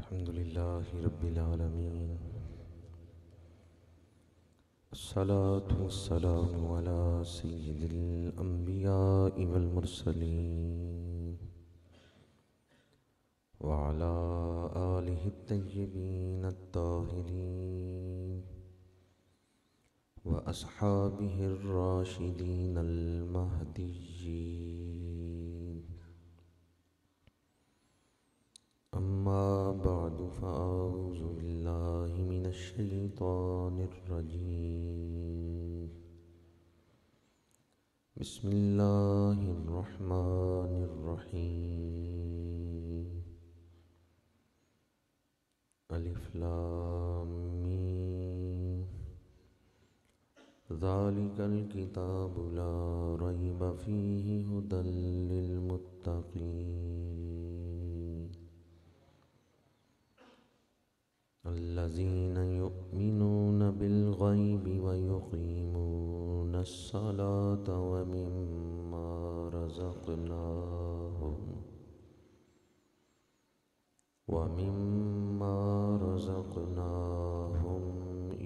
अल्हम्दुलिल्लाहि रब्बिल आलमीन अस्सलातु वस्सलामु अला सय्यिदिल अंबियाइ वल मुरसलीन व अला आलिहि तय्यिबीन अत्ताहिरीन व अस्हाबिहि अर्राशिदीन अल महदिय्यीन। अम्मा बअदु फ़अऊज़ु बिल्लाहि मिनश शैतानिर रजीम। बिस्मिल्लाहिर रहमानिर रहीम। अलिफ लाम मीम। ज़ालिकल किताबु ला रैब फ़ीहि हुदल लिल मुत्तक़ीन अल्लज़ीना युमिनून बिल ग़ैबि व युक़ीमूनस सलाता व मिम्मा रज़क़नाहुम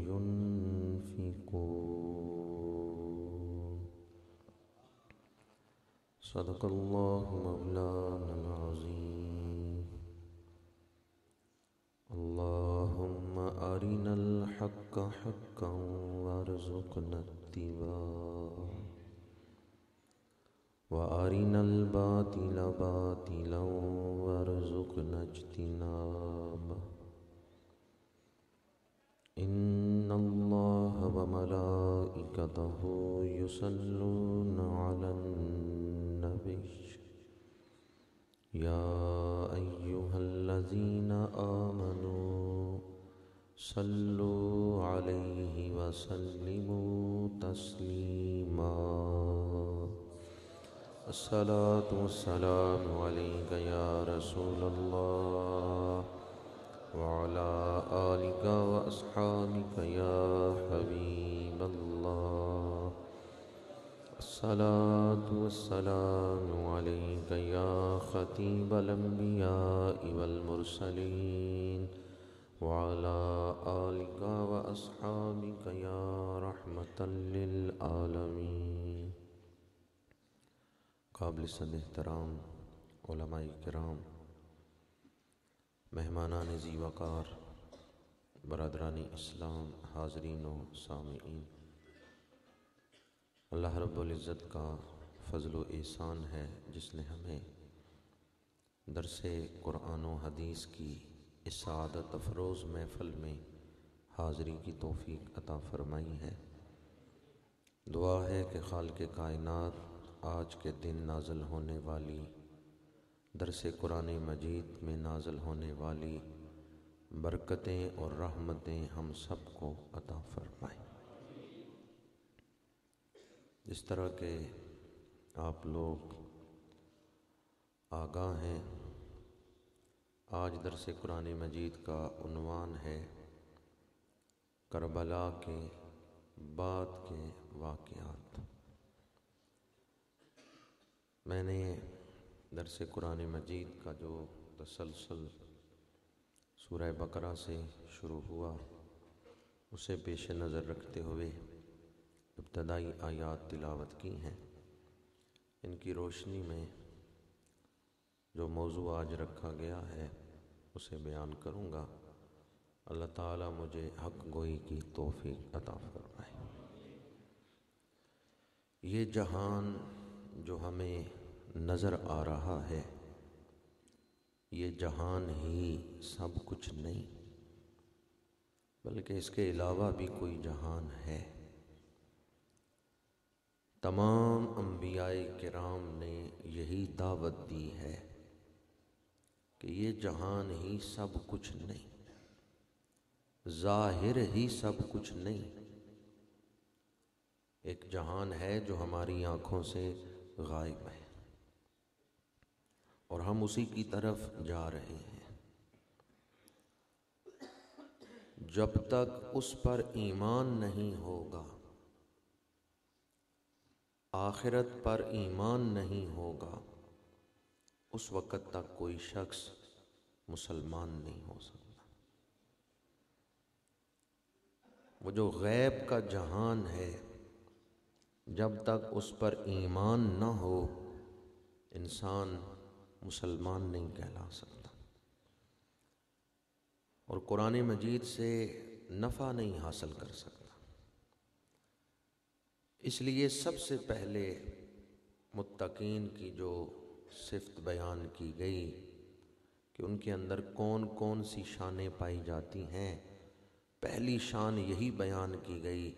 युनफ़िक़ून। सदक़ल्लाहु मौलानल अज़ीम। अल्लाहुम्मा अरिनल हक़्क़ हक़्क़न वरज़ुक़ना इत्तिबाअह व अरिनल बातिल बातिलन वरज़ुक़ना इज्तिनाबह। इन्नल्लाह व मलाइकतहु युसल्लूना अलन नबिय्य या अय्युहल्लज़ीना आमनू सल्लु अलैहि व सल्लिमू तस्लीमा। अस्सलातु वस्सलामु अलैका या रसूलल्लाह व अला आलिका व अस्हाबिका या हबीबल्लाह। अस्सलातु वस्सलामु अलैका या खतीबल अंबियाइ वल मुरसलीन व अला आलिका व अस्हाबिका या रहमतल लिल आलमीन। काबिल सद एहतराम उलमाए किराम, मेहमानान ज़ी वक़ार, बरदरानी इस्लाम, हाज़रीन व सामीईन, अल्लाह रब्बुल इज़्ज़त का फ़ज़्ल व एहसान है जिसने हमें दरसे कुरान व हदीस की इस सआदत अफ़रोज़ महफ़िल में हाज़री की तौफ़ीक़ अता फ़रमाई है। दुआ है कि ख़ालिक़ कायनात आज के दिन नाज़िल होने वाली दरसे कुरान मजीद में नाज़िल होने वाली बरकतें और रहमतें हम सब को अता फ़रमाए। जिस तरह के आप लोग आगाह हैं, आज दरसे कुरान मजीद का उन्वान है करबला के बाद के वाक़यात। मैंने दरसे कुरान मजीद का जो तसलसल सूरह बकरा से शुरू हुआ उसे पेश नज़र रखते हुए इब्तदाई आयात तिलावत की हैं। इनकी रोशनी में जो मौजू आज रखा गया है उसे बयान करूँगा। अल्लाह ताला मुझे हक़ गोई की तौफ़ीक़ अता फ़रमाए। ये जहान जो हमें नज़र आ रहा है, ये जहान ही सब कुछ नहीं, बल्कि इसके अलावा भी कोई जहान है। तमाम अंबियाए किराम ने यही दावत दी है कि ये जहान ही सब कुछ नहीं, ज़ाहिर ही सब कुछ नहीं। एक जहान है जो हमारी आँखों से गायब है और हम उसी की तरफ जा रहे हैं। जब तक उस पर ईमान नहीं होगा, आखिरत पर ईमान नहीं होगा, उस वक़्त तक कोई शख्स मुसलमान नहीं हो सकता। वो जो गैब का जहान है, जब तक उस पर ईमान न हो इंसान मुसलमान नहीं कहला सकता और कुरान मजीद से नफ़ा नहीं हासिल कर सकता। इसलिए सबसे पहले मुत्तकीन की जो सिफ़त बयान की गई कि उनके अंदर कौन कौन सी शानें पाई जाती हैं, पहली शान यही बयान की गई,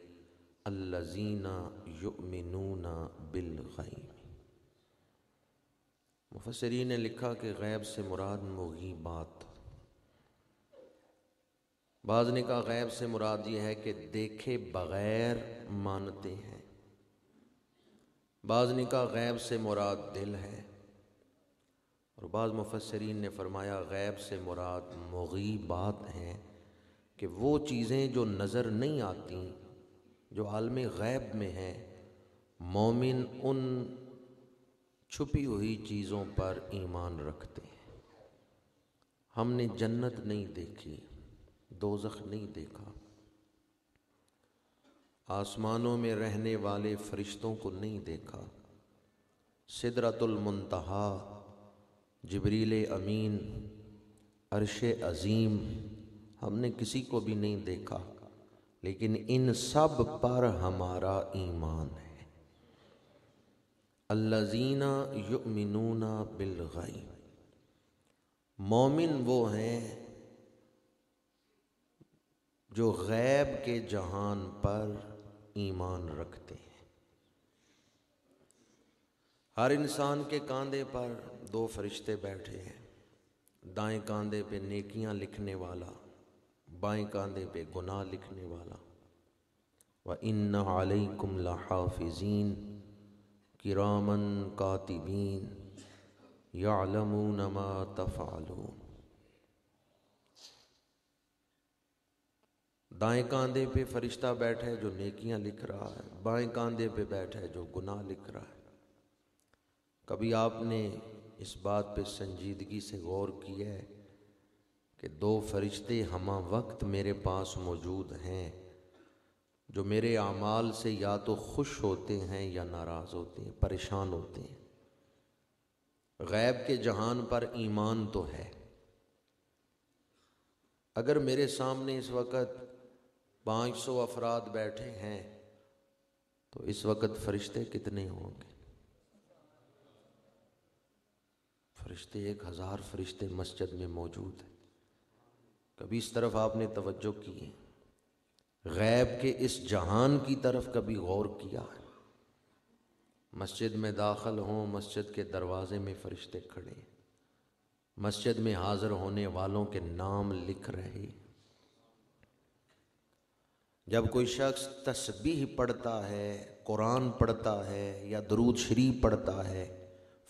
अल्लज़ीना युमिनूना बिल गैब। मुफस्सिरीन ने लिखा कि गैब से मुराद मुगीबात। बाज़ ने कहा गैब से मुराद ये है कि देखे बग़ैर मानते हैं। बाज़ ने कहा गैब से मुराद दिल है और बाज़ मुफस्सिरीन ने फरमाया गैब से मुराद मुगीबात हैं कि वो चीज़ें जो नज़र नहीं आती, जो आलम गैब में हैं, मोमिन उन छुपी हुई चीज़ों पर ईमान रखते हैं। हमने जन्नत नहीं देखी, दोज़ख नहीं देखा, आसमानों में रहने वाले फरिश्तों को नहीं देखा, सिदरतुल मुंतहा, जिब्रील अमीन, अर्शे अज़ीम, हमने किसी को भी नहीं देखा, लेकिन इन सब पर हमारा ईमान है। अल्लज़ीना युमिनूना बिल गैब, मोमिन वो हैं जो गैब के जहान पर ईमान रखते हैं। हर इंसान के कंधे पर दो फरिश्ते बैठे हैं, दाएं कंधे पे नेकियां लिखने वाला, बाएं कंधे पे गुनाह लिखने वाला। व इन्ना अलैकुम लहाफिज़ीन किरामन कातिबीन यअलमून मा तफ़अलून। दाएं कंधे पे फरिश्ता बैठा है जो नेकियां लिख रहा है, बाएं कंधे पे बैठा है जो गुनाह लिख रहा है। कभी आपने इस बात पे संजीदगी से गौर किया है कि दो फरिश्ते हमा वक्त मेरे पास मौजूद हैं जो मेरे आमाल से या तो खुश होते हैं या नाराज़ होते हैं, परेशान होते हैं। गैब के जहान पर ईमान तो है। अगर मेरे सामने इस वक्त 500 अफराद बैठे हैं तो इस वक्त फरिश्ते कितने होंगे? फरिश्ते 1000 फरिश्ते मस्जिद में मौजूद हैं। कभी इस तरफ आपने तवज्जो की है? गैब के इस जहान की तरफ कभी गौर किया है? मस्जिद में दाखिल हों, मस्जिद के दरवाजे में फरिश्ते खड़े, मस्जिद में हाज़िर होने वालों के नाम लिख रहे। जब कोई शख्स तस्बीह पढ़ता है, कुरान पढ़ता है या दुरूद शरीफ पढ़ता है,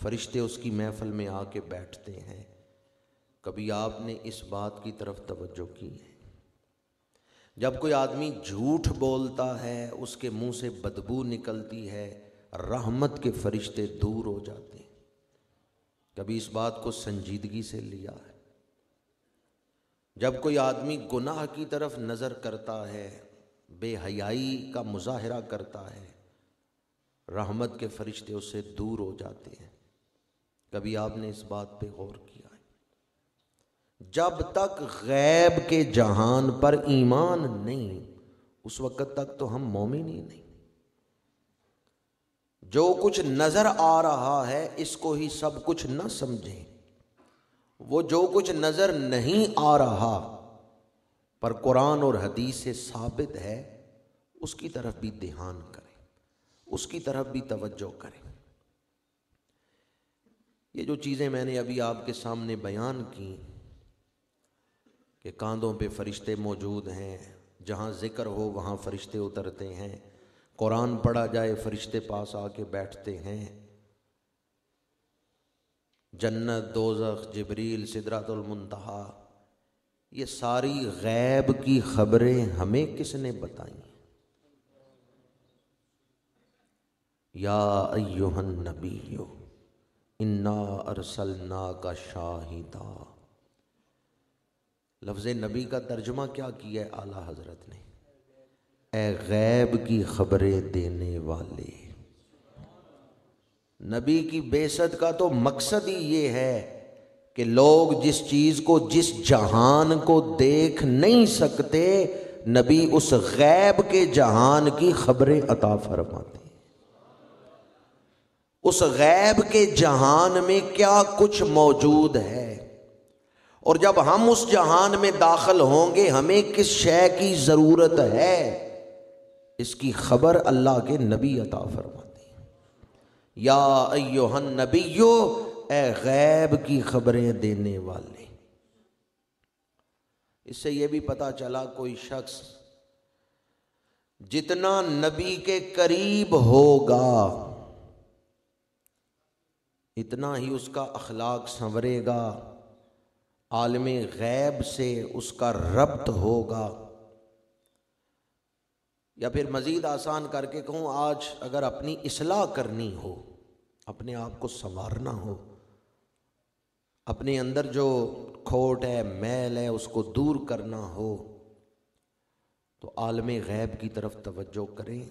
फरिश्ते उसकी महफिल में आके बैठते हैं। कभी आपने इस बात की तरफ तवज्जो की है? जब कोई आदमी झूठ बोलता है, उसके मुंह से बदबू निकलती है, रहमत के फरिश्ते दूर हो जाते हैं। कभी इस बात को संजीदगी से लिया है? जब कोई आदमी गुनाह की तरफ नज़र करता है, बेहयाई का मुजाहिरा करता है, रहमत के फरिश्ते उससे दूर हो जाते हैं। कभी आपने इस बात पे गौर किया है? जब तक गैब के जहान पर ईमान नहीं, उस वक़्त तक तो हम मोमिन ही नहीं। जो कुछ नजर आ रहा है इसको ही सब कुछ न समझें। वो जो कुछ नजर नहीं आ रहा पर कुरान और हदीस से साबित है, उसकी तरफ भी ध्यान करें, उसकी तरफ भी तवज्जो करें। ये जो चीज़ें मैंने अभी आपके सामने बयान की कि कांधों पे फरिश्ते मौजूद हैं, जहाँ ज़िक्र हो वहाँ फरिश्ते उतरते हैं, कुरान पढ़ा जाए फरिश्ते पास आके बैठते हैं, जन्नत, दोज़ख, जिब्रील, सिदरतुल मुंतहा, ये सारी गैब की खबरें हमें किसने बताई? या अय्युहन नबिय्यु इन्ना अरसलनाका शाहिदा लफ्ज़ नबी का तर्जुमा क्या किया है आला हजरत ने? ए गैब की खबरें देने वाले। नबी की बेसत का तो मकसद ही ये है कि लोग जिस चीज़ को, जिस जहान को देख नहीं सकते, नबी उस गैब के जहान की खबरें अता फरमाते। उस गैब के जहान में क्या कुछ मौजूद है, और जब हम उस जहान में दाखिल होंगे हमें किस शय की ज़रूरत है, इसकी खबर अल्लाह के नबी अता फरमाते हैं। या अय्युहन नबियो, ए गैब की खबरें देने वाले। इससे यह भी पता चला कोई शख्स जितना नबी के करीब होगा इतना ही उसका अखलाक संवरेगा, आलमे गैब से उसका रब्त होगा। या फिर मज़ीद आसान करके कहूँ, आज अगर अपनी इस्लाह करनी हो, अपने आप को संवारना हो, अपने अंदर जो खोट है, मैल है, उसको दूर करना हो, तो आलमे गैब की तरफ तवज्जो करें।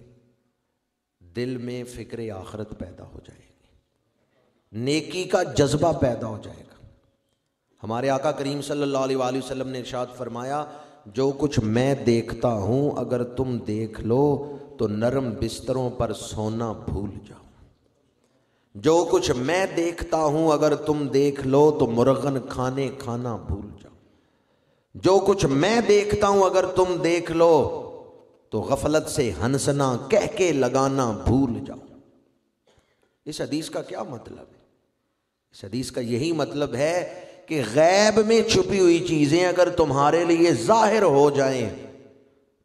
दिल में फ़िक्र आखिरत पैदा हो जाएगी, नेकी का जज्बा पैदा हो जाएगा। हमारे आका करीम सल्लल्लाहु अलैहि वसल्लम ने इरशाद फरमाया, जो कुछ मैं देखता हूँ अगर तुम देख लो तो नरम बिस्तरों पर सोना भूल जाओ। जो कुछ मैं देखता हूँ अगर तुम देख लो तो मुर्गन खाने खाना भूल जाओ। जो कुछ मैं देखता हूँ अगर तुम देख लो तो गफलत से हंसना, कह के लगाना भूल जाओ। इस हदीस का क्या मतलब है? इस हदीस का यही मतलब है कि गैब में छुपी हुई चीजें अगर तुम्हारे लिए जाहिर हो जाएं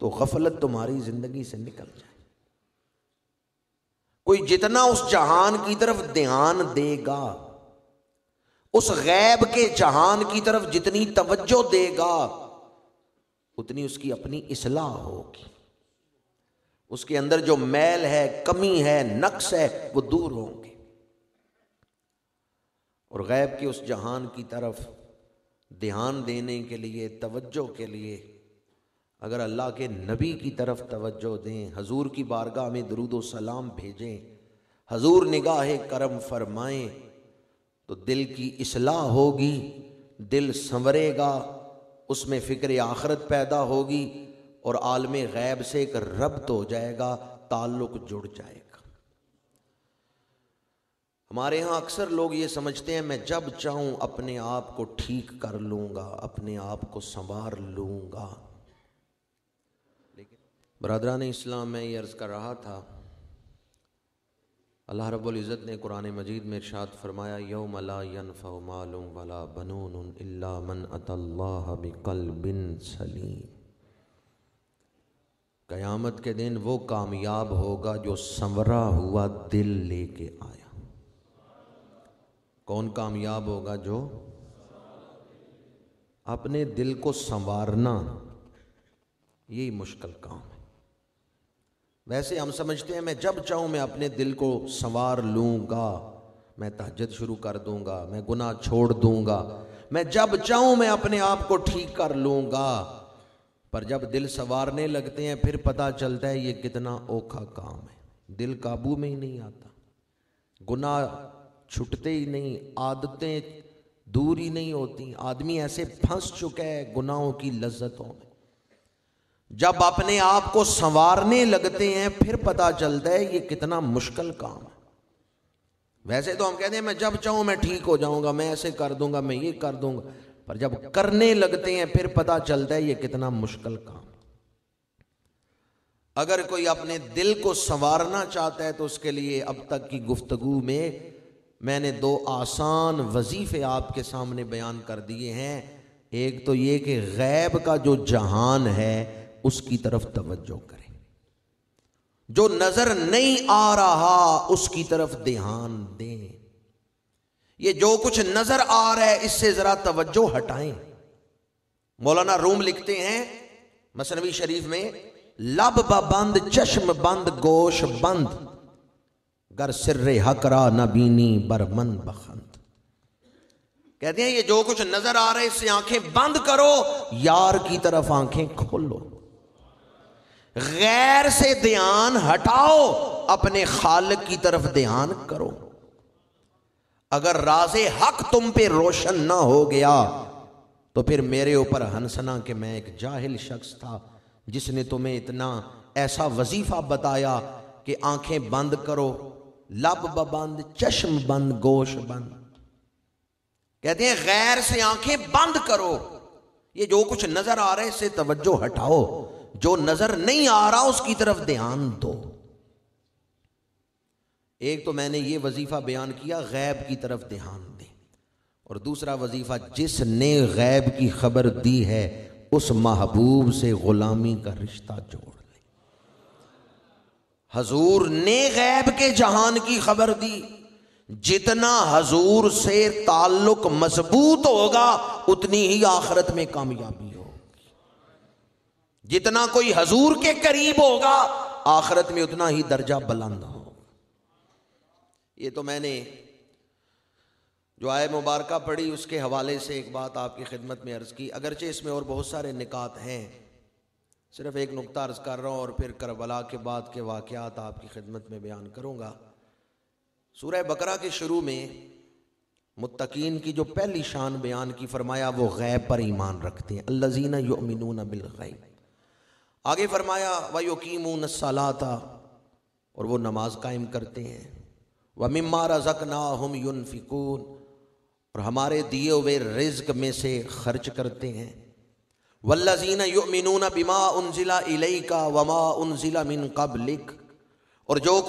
तो गफलत तुम्हारी जिंदगी से निकल जाए। कोई जितना उस जहान की तरफ ध्यान देगा, उस गैब के जहान की तरफ जितनी तवज्जो देगा, उतनी उसकी अपनी इस्लाह होगी। उसके अंदर जो मैल है, कमी है, नक्स है, वो दूर होंगे। और गैब के उस जहान की तरफ ध्यान देने के लिए, तवज्जो के लिए अगर अल्लाह के नबी की तरफ तवज्जो दें, हजूर की बारगाह में दुरूद व सलाम भेजें, हजूर निगाह करम फरमाएं, तो दिल की इस्लाह होगी, दिल संवरेगा, उसमें फ़िक्र आखिरत पैदा होगी और आलमे गैब से एक रब्त हो जाएगा, ताल्लुक़ जुड़ जाएगा। हमारे यहाँ अक्सर लोग ये समझते हैं मैं जब चाहूँ अपने आप को ठीक कर लूँगा, अपने आप को संवार लूँगा। लेकिन बरादरान इस्लाम, में ये अर्ज़ कर रहा था, अल्लाह रब्बुल इज़्ज़त ने कुरान मजीद में इरशाद फरमाया, यौम ला यनफ़उ मालुन वला बनून इल्ला मन अतल्लाह बिक़ल्बिन सलीम। क़यामत के दिन वो कामयाब होगा जो संवरा हुआ दिल लेके आया। कौन कामयाब होगा? जो अपने दिल को संवारना, यही मुश्किल काम है। वैसे हम समझते हैं मैं जब चाहूँ मैं अपने दिल को संवार लूँगा, मैं तहज्जुद शुरू कर दूँगा, मैं गुनाह छोड़ दूँगा, मैं जब चाहूँ मैं अपने आप को ठीक कर लूँगा। पर जब दिल संवारने लगते हैं फिर पता चलता है ये कितना औखा काम है। दिल काबू में ही नहीं आता, गुनाह छुटते ही नहीं, आदतें दूर ही नहीं होती। आदमी ऐसे फंस चुका है गुनाहों की लज्जतों में। जब अपने आप को संवारने लगते हैं फिर पता चलता है ये कितना मुश्किल काम है। वैसे तो हम कहते हैं मैं जब चाहूँ मैं ठीक हो जाऊंगा, मैं ऐसे कर दूंगा, मैं ये कर दूंगा, पर जब करने लगते हैं फिर पता चलता है ये कितना मुश्किल काम। अगर कोई अपने दिल को संवारना चाहता है तो उसके लिए अब तक की गुफ्तगू में मैंने 2 आसान वजीफे आपके सामने बयान कर दिए हैं। एक तो ये कि गैब का जो जहान है उसकी तरफ तवज्जो करें, जो नजर नहीं आ रहा उसकी तरफ ध्यान दें। ये जो कुछ नजर आ रहा है इससे जरा तवज्जो हटाएं। मौलाना रूम लिखते हैं मसनवी शरीफ में, लब बंद चश्म बंद गोश बंद, गर सिर्रे हकरा नबीनी बरमन बखंद। कहते हैं ये जो कुछ नजर आ रहा है इससे आंखें बंद करो, यार की तरफ आंखें खोलो, गैर से ध्यान हटाओ, अपने खालिक की तरफ ध्यान करो। अगर राज़े हक तुम पे रोशन ना हो गया तो फिर मेरे ऊपर हंसना कि मैं एक जाहिल शख्स था जिसने तुम्हें इतना ऐसा वजीफा बताया कि आंखें बंद करो, लब बंद, चश्म बंद, गोश बंद। कहते हैं गैर से आंखें बंद करो, ये जो कुछ नजर आ रहा है इससे तवज्जो हटाओ, जो नजर नहीं आ रहा उसकी तरफ ध्यान दो। एक तो मैंने ये वजीफा बयान किया गैब की तरफ ध्यान दें, और दूसरा वजीफा जिसने गैब की खबर दी है उस महबूब से गुलामी का रिश्ता जोड़ ले। हजूर ने गैब के जहान की खबर दी, जितना हजूर से ताल्लुक मजबूत होगा उतनी ही आखिरत में कामयाबी होगी। जितना कोई हजूर के करीब होगा आखिरत में उतना ही दर्जा बुलंद होगा। ये तो मैंने जो आय मुबारका पढ़ी उसके हवाले से एक बात आपकी खिदमत में अर्ज़ की, अगरचे इसमें और बहुत सारे निकात हैं, सिर्फ एक नुक्ता अर्ज़ कर रहा हूँ और फिर करबला के बाद के वाक़यात आपकी खिदमत में बयान करूँगा। सूरह बकरा के शुरू में मुत्तकीन की जो पहली शान बयान की, फरमाया वो गैब पर ईमान रखते हैं, अल्लज़ीना युमिनूना बिल गैब। आगे फरमाया व युकीमून अस्सलाता, और वो नमाज कायम करते हैं, व मिम्मा रज़क़नाहुम युनफ़िकून, और हमारे दिए हुए रिज़्क़ में से खर्च करते हैं। वल्लज़ीना युमिनूना बिमा उन्ज़िला इलैका वमा उन्ज़िला मिन क़ब्लिक, और जो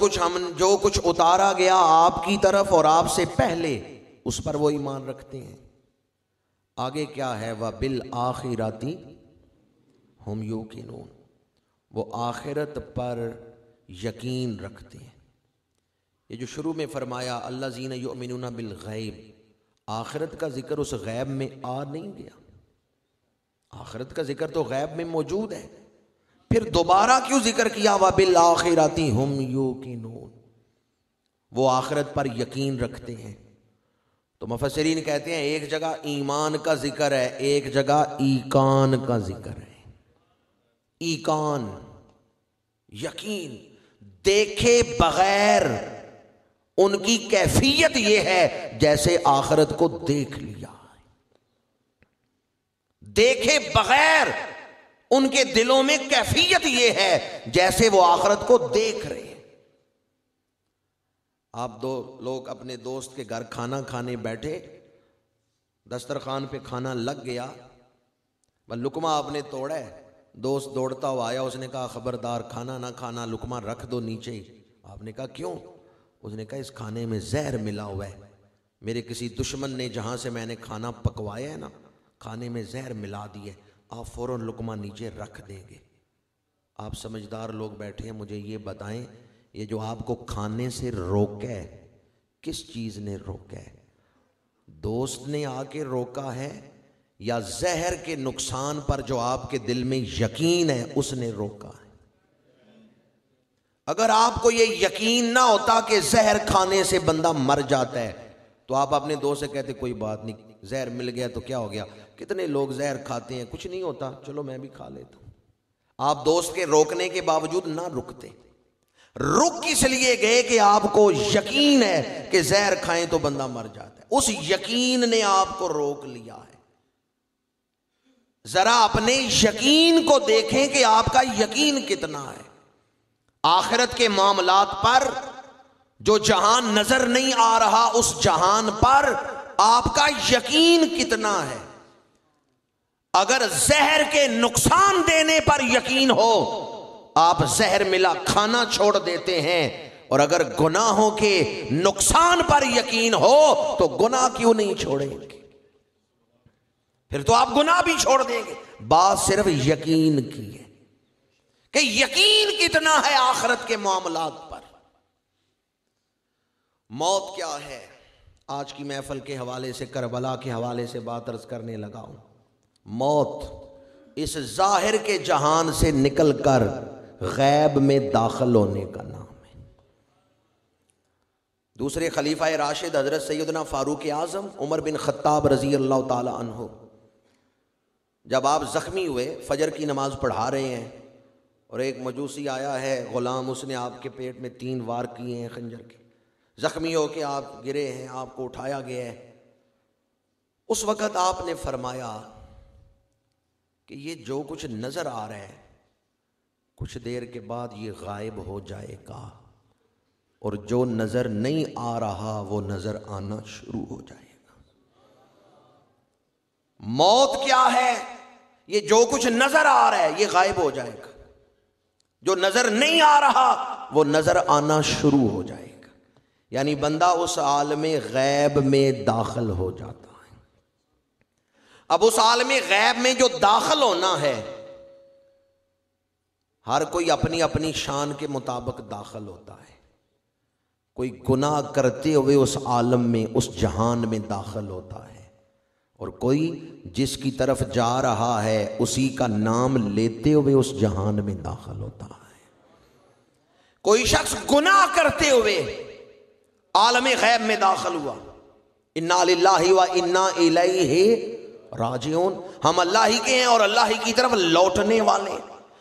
कुछ उतारा गया आपकी तरफ और आपसे पहले उस पर वो ईमान रखते हैं। आगे क्या है, व बिल आखिरती हुम यूक़िनून, वो आखिरत पर यकीन रखते हैं। ये जो शुरू में फरमाया अल्लज़ीना युमिनूना बिल गैब, आखिरत का जिक्र उस गैब में आ नहीं गया, आखिरत का जिक्र तो गैब में मौजूद है, फिर दोबारा क्यों जिक्र किया व बिल आखिरती हुम यूक़िनून, वो आखिरत पर यकीन रखते हैं। तो मुफस्सिरीन कहते हैं एक जगह ईमान का जिक्र है, एक जगह ईकान का जिक्र है। ईकान यकीन, देखे बगैर उनकी कैफियत यह है जैसे आखिरत को देख लिया है। देखे बगैर उनके दिलों में कैफियत यह है जैसे वो आखिरत को देख रहे हैं। आप दो लोग अपने दोस्त के घर खाना खाने बैठे, दस्तरखान पे खाना लग गया, वह लुकमा आपने तोड़ा है, दोस्त दौड़ता हुआ आया, उसने कहा खबरदार खाना ना खाना, लुकमा रख दो नीचे। आपने कहा क्यों? उसने कहा इस खाने में जहर मिला हुआ है, मेरे किसी दुश्मन ने जहाँ से मैंने खाना पकवाया है ना, खाने में जहर मिला दिए, आप फ़ौरन लुकमा नीचे रख देंगे। आप समझदार लोग बैठे हैं, मुझे ये बताएं, ये जो आपको खाने से रोका है किस चीज़ ने रोका है? दोस्त ने आके रोका है या जहर के नुकसान पर जो आपके दिल में यकीन है उसने रोका है? अगर आपको ये यकीन ना होता कि जहर खाने से बंदा मर जाता है तो आप अपने दोस्त से कहते कोई बात नहीं, जहर मिल गया तो क्या हो गया, कितने लोग जहर खाते हैं, कुछ नहीं होता, चलो मैं भी खा लेता हूं। आप दोस्त के रोकने के बावजूद ना रुकते, रुक इसलिए गए कि आपको यकीन है कि जहर खाएं तो बंदा मर जाता है। उस यकीन ने आपको रोक लिया है। जरा अपने यकीन को देखें कि आपका यकीन कितना है। आखिरत के मामलात पर जो जहान नजर नहीं आ रहा, उस जहान पर आपका यकीन कितना है? अगर जहर के नुकसान देने पर यकीन हो, आप जहर मिला खाना छोड़ देते हैं, और अगर गुनाहों के नुकसान पर यकीन हो तो गुनाह क्यों नहीं छोड़ेंगे? फिर तो आप गुनाह भी छोड़ देंगे। बात सिर्फ यकीन की है कि यकीन कितना है आखिरत के मामलात पर। मौत क्या है? आज की महफिल के हवाले से, करबला के हवाले से बात अर्ज करने लगा हूं। मौत इस जाहिर के जहान से निकलकर गैब में दाखिल होने का नाम है। दूसरे खलीफा राशिद हज़रत सैयदना फ़ारूक आज़म उमर बिन ख़त्ताब रज़ी अल्लाह ताला अन्हु, जब आप ज़ख्मी हुए, फ़जर की नमाज़ पढ़ा रहे हैं और एक मजूसी आया है ग़ुलाम, उसने आपके पेट में 3 वार किए हैं खंजर के, ज़ख्मी हो के आप गिरे हैं, आपको उठाया गया है। उस वक़्त आपने फरमाया कि ये जो कुछ नज़र आ रहा है कुछ देर के बाद ये गायब हो जाएगा और जो नज़र नहीं आ रहा वो नज़र आना शुरू हो जाएगा। मौत क्या है? ये जो कुछ नज़र आ रहा है ये गायब हो जाएगा, जो नज़र नहीं आ रहा वो नज़र आना शुरू हो जाएगा। यानी बंदा उस आलमे गैब में दाखिल हो जाता है। अब उस आलमे गैब में जो दाखिल होना है, हर कोई अपनी अपनी शान के मुताबिक दाखिल होता है। कोई गुनाह करते हुए उस आलम में, उस जहान में दाखिल होता है, और कोई जिसकी तरफ जा रहा है उसी का नाम लेते हुए उस जहान में दाखिल होता है। कोई शख्स गुनाह करते हुए आलम गैब में दाखिल हुआ, इन्ना लिल्लाहि व इन्ना इलैहि राजिऊन, हम अल्लाह ही के हैं और अल्लाह ही की तरफ लौटने वाले।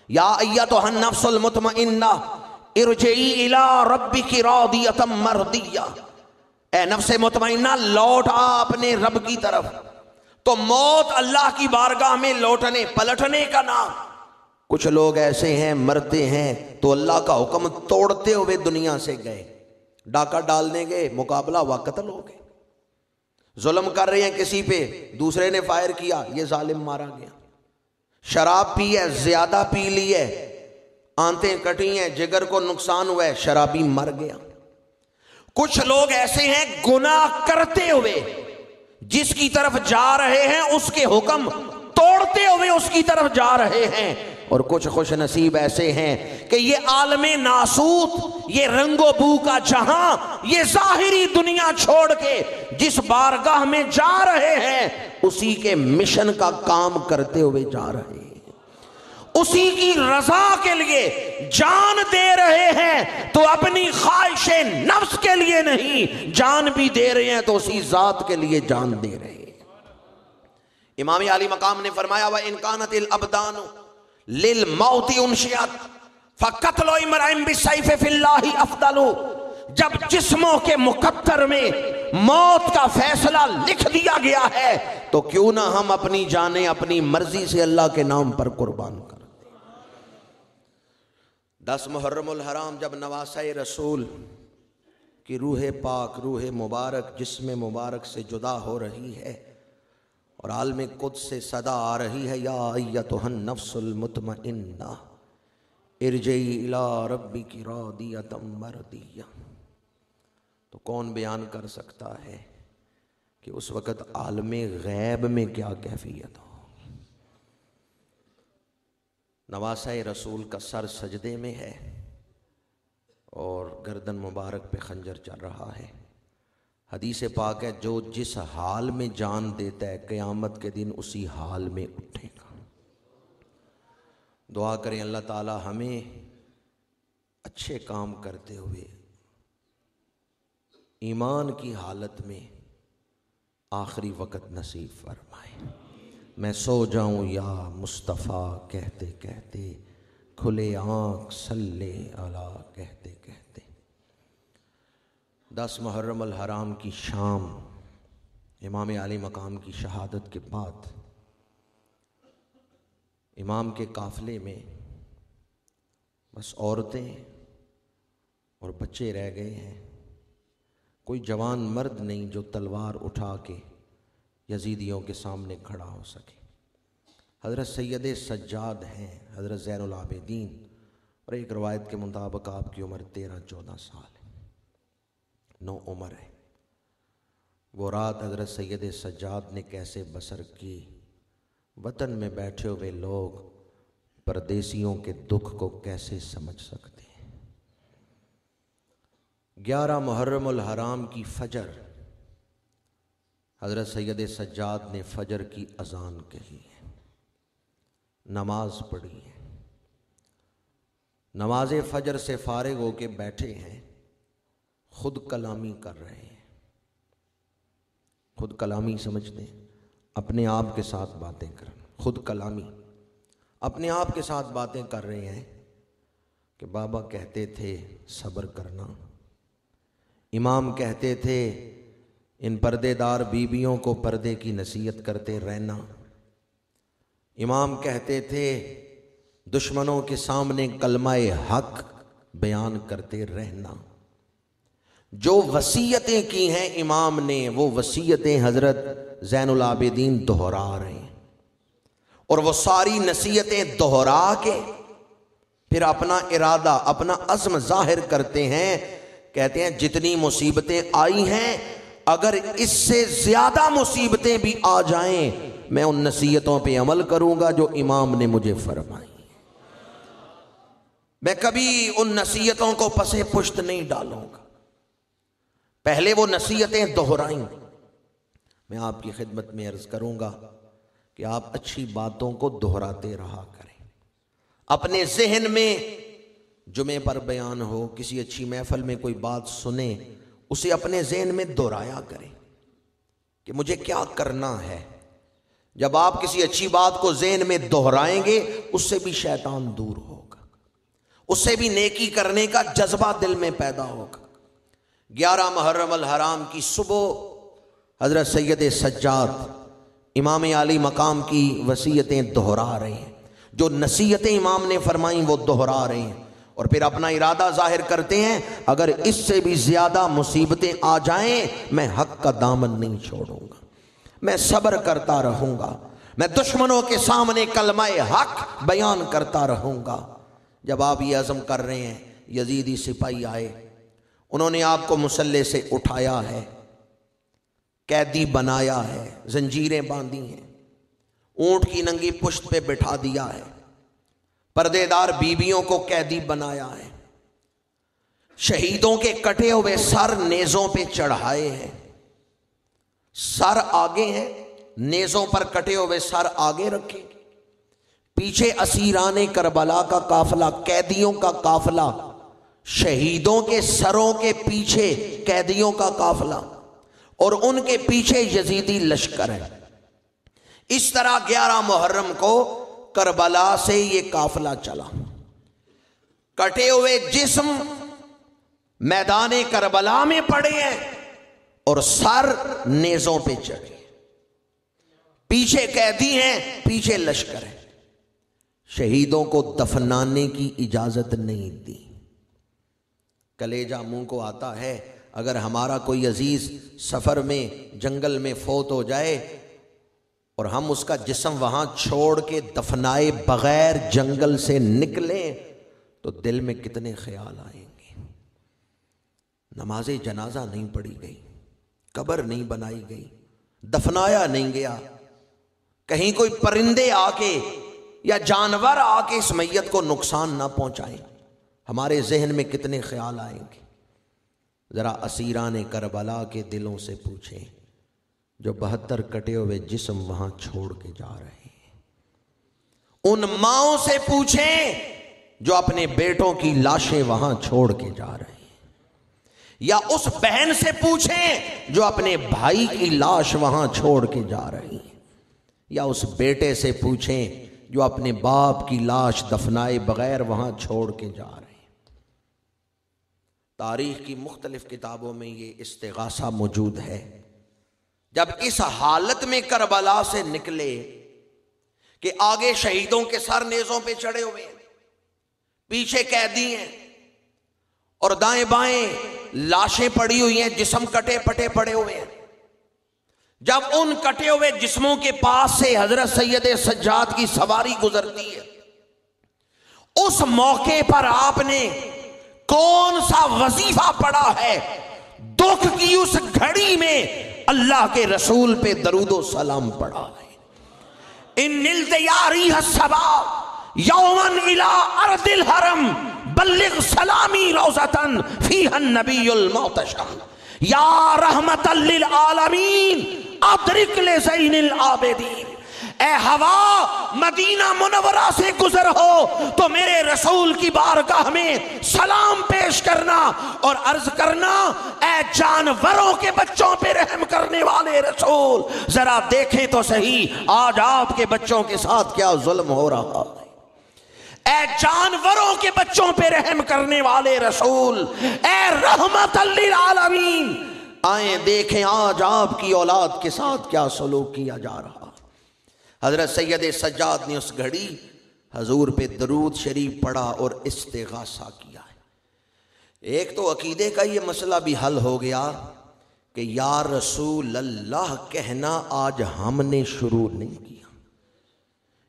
या अय्यतुहन नफ्सुल मुतमइन्ना इरजिई इला रब्बिकी रादियतम मर्दिया, ए नफ्स मुतमइन्ना लौट आ अपने रब की तरफ। तो मौत अल्लाह की बारगाह में लौटने पलटने का नाम। कुछ लोग ऐसे हैं मरते हैं तो अल्लाह का हुक्म तोड़ते हुए दुनिया से गए, डाका डालने गए, मुकाबला हुआ, कत्ल हो गए। जुल्म कर रहे हैं किसी पे, दूसरे ने फायर किया, ये जालिम मारा गया। शराब पी है, ज्यादा पी ली है, आंतें कटी हैं, जिगर को नुकसान हुआ है, शराबी मर गया। कुछ लोग ऐसे हैं गुनाह करते हुए जिसकी तरफ जा रहे हैं उसके हुक्म तोड़ते हुए उसकी तरफ जा रहे हैं, और कुछ खुश नसीब ऐसे हैं कि ये आलमे नासूत, ये रंगो बू का जहां, ये जाहिरी दुनिया छोड़ के जिस बारगाह में जा रहे हैं उसी के मिशन का काम करते हुए जा रहे हैं, उसी की रजा के लिए जान दे रहे हैं। तो अपनी ख्वाहिशे नफ्स के लिए नहीं, जान भी दे रहे हैं तो उसी जात के लिए जान दे रहे हैं। इमाम आली मकाम ने फरमाया, व इनकानतिल अबदानु लिल मौती उनशियत फकतलो इमराइम बिसैफ फिल्लाहि अफदलु, जब जिस्मों के मुकद्दर में मौत का फैसला लिख दिया गया है तो क्यों ना हम अपनी जानें अपनी मर्जी से अल्लाह के नाम पर कुर्बान कर दें। 10 मुहर्रमुल हराम जब नवासे रसूल की रूह पाक, रूह मुबारक जिस्म मुबारक से जुदा हो रही है और आलम कुद्स से सदा आ रही है, या अय्यतुहन नफ्सुल मुतमइन्ना इरजिई इला रब्बिकी रादियतम मर्दिया, तो कौन बयान कर सकता है कि उस वक़्त आलमे गैब में क्या कैफियत हो। नवासा रसूल का सर सजदे में है और गर्दन मुबारक पे खंजर चल रहा है। हदीस पाक है, जो जिस हाल में जान देता है क़यामत के दिन उसी हाल में उठेगा। दुआ करें अल्लाह ताला हमें अच्छे काम करते हुए ईमान की हालत में आखिरी वक़्त नसीब फरमाए। मैं सो जाऊं या मुस्तफ़ा कहते कहते, खुले आँख सल्ले अला कहते कहते। 10 मुहर्रम अल हराम की शाम इमाम आली मकाम की शहादत के बाद इमाम के काफ़िले में बस औरतें और बच्चे रह गए हैं। कोई जवान मर्द नहीं जो तलवार उठा के यजीदियों के सामने खड़ा हो सके। हज़रत सैयद सज्जाद हैं, हज़रत ज़ैनुल आबिदीन, और एक रवायत के मुताबिक आपकी उम्र 13-14 साल है, 9 उम्र है। वो रात हज़रत सैयद सज्जाद ने कैसे बसर की। वतन में बैठे हुए लोग परदेसियों के दुख को कैसे समझ सकते हैं। 11 मुहर्रमुल हराम की फजर हज़रत सैयद सज्जाद ने फजर की अजान कही है, नमाज पढ़ी है। नमाज फजर से फारिग होके बैठे हैं, खुद कलामी कर रहे हैं। खुद कलामी समझते हैं अपने आप के साथ बातें करना। खुद कलामी अपने आप के साथ बातें कर रहे हैं कि बाबा कहते थे सब्र करना, इमाम कहते थे इन पर्देदार बीवियों को पर्दे की नसीहत करते रहना, इमाम कहते थे दुश्मनों के सामने कलमाए हक बयान करते रहना। जो वसीयतें की हैं इमाम ने, वो वसीयतें हजरत ज़ैनुल आबिदीन दोहरा रहे हैं, और वो सारी नसीहतें दोहरा के फिर अपना इरादा, अपना अज़्म जाहिर करते हैं। कहते हैं जितनी मुसीबतें आई हैं, अगर इससे ज्यादा मुसीबतें भी आ जाएं, मैं उन नसीहतों पे अमल करूंगा जो इमाम ने मुझे फरमाई। मैं कभी उन नसीहतों को पसे पुश्त नहीं डालूंगा। पहले वो नसीहतें दोहराई। मैं आपकी खिदमत में अर्ज करूंगा कि आप अच्छी बातों को दोहराते रहा करें। अपने जहन में जुमे पर बयान हो, किसी अच्छी महफिल में कोई बात सुने, उसे अपने जहन में दोहराया करें कि मुझे क्या करना है। जब आप किसी अच्छी बात को जहन में दोहराएंगे, उससे भी शैतान दूर होगा, उससे भी नेकी करने का जज्बा दिल में पैदा होगा। 11 मुहर्रम अल हराम की सुबह हजरत सैयद सज्जाद इमाम आली मकाम की वसीयतें दोहरा रहे हैं। जो नसीहतें इमाम ने फरमाई वो दोहरा रहे हैं, और फिर अपना इरादा जाहिर करते हैं अगर इससे भी ज्यादा मुसीबतें आ जाएं, मैं हक का दामन नहीं छोड़ूंगा, मैं सब्र करता रहूंगा, मैं दुश्मनों के सामने कलमाए हक बयान करता रहूंगा। जब आप ये अज़म कर रहे हैं, यजीदी सिपाही आए, उन्होंने आपको मुसल्ले से उठाया है, कैदी बनाया है, जंजीरें बांधी हैं, ऊंट की नंगी पुश्त पे बिठा दिया है, पर्देदार बीबियों को कैदी बनाया है, शहीदों के कटे हुए सर नेज़ों पे चढ़ाए हैं। सर आगे हैं, नेज़ों पर कटे हुए सर आगे रखे, पीछे असीराने करबला का काफिला, कैदियों का काफिला, शहीदों के सरों के पीछे कैदियों का काफिला, और उनके पीछे यजीदी लश्कर है। इस तरह 11 मुहर्रम को करबला से ये काफिला चला। कटे हुए जिस्म मैदाने करबला में पड़े हैं और सर नेज़ों पे चढ़े, पीछे कैदी हैं, पीछे लश्कर है। शहीदों को दफनाने की इजाजत नहीं दी। कलेजा मुंह को आता है, अगर हमारा कोई अजीज सफर में जंगल में फौत हो जाए और हम उसका जिस्म वहां छोड़ के दफनाए बगैर जंगल से निकले, तो दिल में कितने ख्याल आएंगे। नमाज़े जनाजा नहीं पढ़ी गई, कब्र नहीं बनाई गई, दफनाया नहीं गया, कहीं कोई परिंदे आके या जानवर आके इस मैयत को नुकसान ना पहुंचाए, हमारे जहन में कितने ख्याल आएंगे। जरा असीराने करबला के दिलों से पूछें, जो 72 कटे हुए जिस्म वहां छोड़ के जा रहे हैं। उन माओं से पूछें जो अपने बेटों की लाशें वहां छोड़ के जा रहे हैं, या उस बहन से पूछें जो अपने भाई की लाश वहां छोड़ के जा रही है, या उस बेटे से पूछें जो अपने बाप की लाश दफनाए बगैर वहां छोड़ के जा रहे हैं। तारीख की मुख्तलिफ किताबों में ये इस्तिगासा मौजूद है। जब इस हालत में करबला से निकले कि आगे शहीदों के सर नेज़ों पे चढ़े हुए हैं, पीछे कैदी हैं, और दाएं बाएं लाशें पड़ी हुई हैं, जिस्म कटे पटे पड़े हुए हैं। जब उन कटे हुए जिस्मों के पास से हजरत सैयद सज्जाद की सवारी गुजरती है, उस मौके पर आपने कौन सा वजीफा पढ़ा है? दुख की उस घड़ी में अल्लाह के रसूल पे दरूदो सलाम पढ़ा है। इन्निल तैयारी हस्सबा यौमन इला अर्दिल हरम बल्लिग सलामी रोज़तन फीहन नबीयुल मोतशम या रहमतल लिल आलमीन अदरिक ले ज़ैनिल आबिदीन। ए हवा मदीना मुनव्वरा से गुजर हो तो मेरे रसूल की बारगाह में सलाम पेश करना और अर्ज करना, ए जानवरों के बच्चों पे रहम करने वाले रसूल, जरा देखें तो सही आज आपके बच्चों के साथ क्या जुल्म हो रहा है। ए जानवरों के बच्चों पे रहम करने वाले रसूल, ए रहमतल लिल आलमीन, आए देखें आज आपकी औलाद के साथ क्या सलूक किया जा रहा। हजरत सैयद सज्जाद ने उस घड़ी हजूर पे दरूद शरीफ पढ़ा और इस्तिगासा किया है। एक तो अकीदे का ये मसला भी हल हो गया कि या रसूल अल्लाह कहना आज हमने शुरू नहीं किया।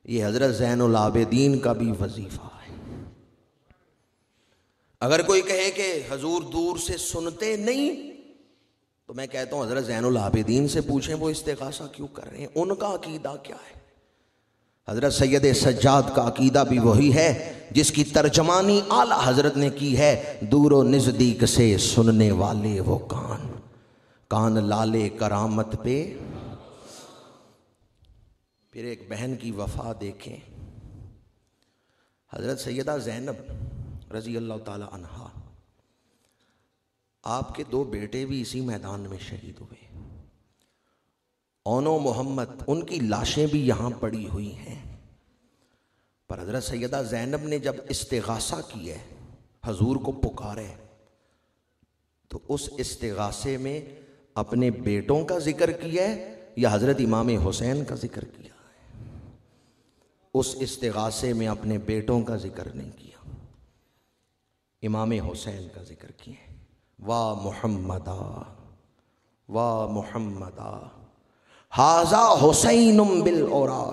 ये हजरत ज़ैनुल आबिदीन का भी वजीफा है। अगर कोई कहे कि हजूर दूर से सुनते नहीं, तो मैं कहता हूं हजरत ज़ैनुल आबिदीन से पूछें वो इस्तिगासा क्यों कर रहे हैं, उनका अकीदा क्या है। हजरत सैयद सज्जाद का अकीदा भी वही है जिसकी तर्जमानी आला हजरत ने की है, दूरो नजदीक से सुनने वाले वो कान, कान लाले करामत पे। फिर एक बहन की वफा देखें, हजरत सैयदा ज़ैनब रज़ी अल्लाह ताला अन्हा, आपके दो बेटे भी इसी मैदान में शहीद हुए। ओनो मोहम्मद, उनकी लाशें भी यहाँ पड़ी हुई हैं। पर हजरत सैयदा ज़ैनब ने जब इस्तिगासा की है, हजूर को पुकारे, तो उस इस्तिगासे में अपने बेटों का जिक्र किया है या हजरत इमाम हुसैन का जिक्र किया है। उस इस्तिगासे में अपने बेटों का जिक्र नहीं किया, इमाम हुसैन का जिक्र किया। वाह मुहम्मदा, वाह मुहम्मदा, हाजा हुसैनुम बिल औरा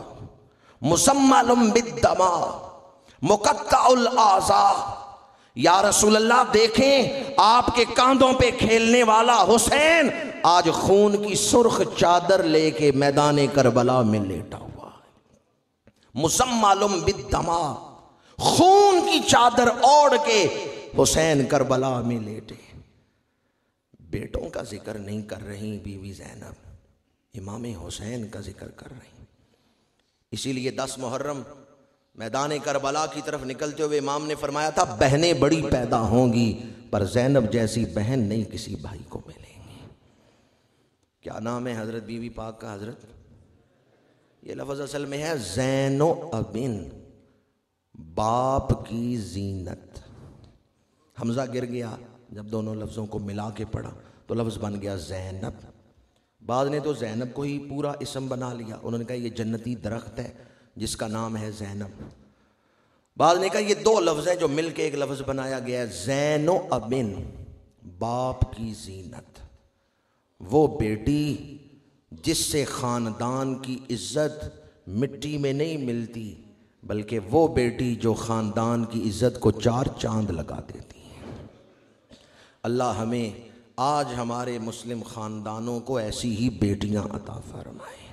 मुसम्मलुम बिद्दमा मुकत्ताउल आज़ा। या रसूल अल्लाह देखें आपके कांधों पे खेलने वाला हुसैन आज खून की सुर्ख चादर लेके मैदान करबला में लेटा हुआ है। मुसम्मलुम बिद्दमा, खून की चादर ओढ़ के हुसैन करबला में लेटे। बेटों का जिक्र नहीं कर रही बीवी ज़ैनब, इमाम हुसैन का जिक्र कर रही। इसीलिए 10 मुहर्रम मैदान करबला की तरफ निकलते हुए इमाम ने फरमाया था, बहनें बड़ी पैदा होंगी पर ज़ैनब जैसी बहन नहीं किसी भाई को मिलेंगी। क्या नाम है हजरत बीवी पाक का? हजरत, ये लफ्ज़ असल में है ज़ैनो अबिन, बाप की जीनत। हमजा गिर गया, जब दोनों लफ्ज़ों को मिला के पढ़ा तो लफ्ज़ बन गया ज़ैनब। बाद ने तो ज़ैनब को ही पूरा इसम बना लिया, उन्होंने कहा ये जन्नती दरख्त है जिसका नाम है ज़ैनब। बाद ने कहा ये 2 लफ्ज़ हैं जो मिल के एक लफ्ज़ बनाया गया है ज़ैनो अबिन, बाप की जीनत। वो बेटी जिससे ख़ानदान की इज़्ज़त मिट्टी में नहीं मिलती, बल्कि वो बेटी जो ख़ानदान की इज़्ज़त को 4 चांद लगा देती है। अल्लाह हमें आज हमारे मुस्लिम ख़ानदानों को ऐसी ही बेटियां अता फरमाए।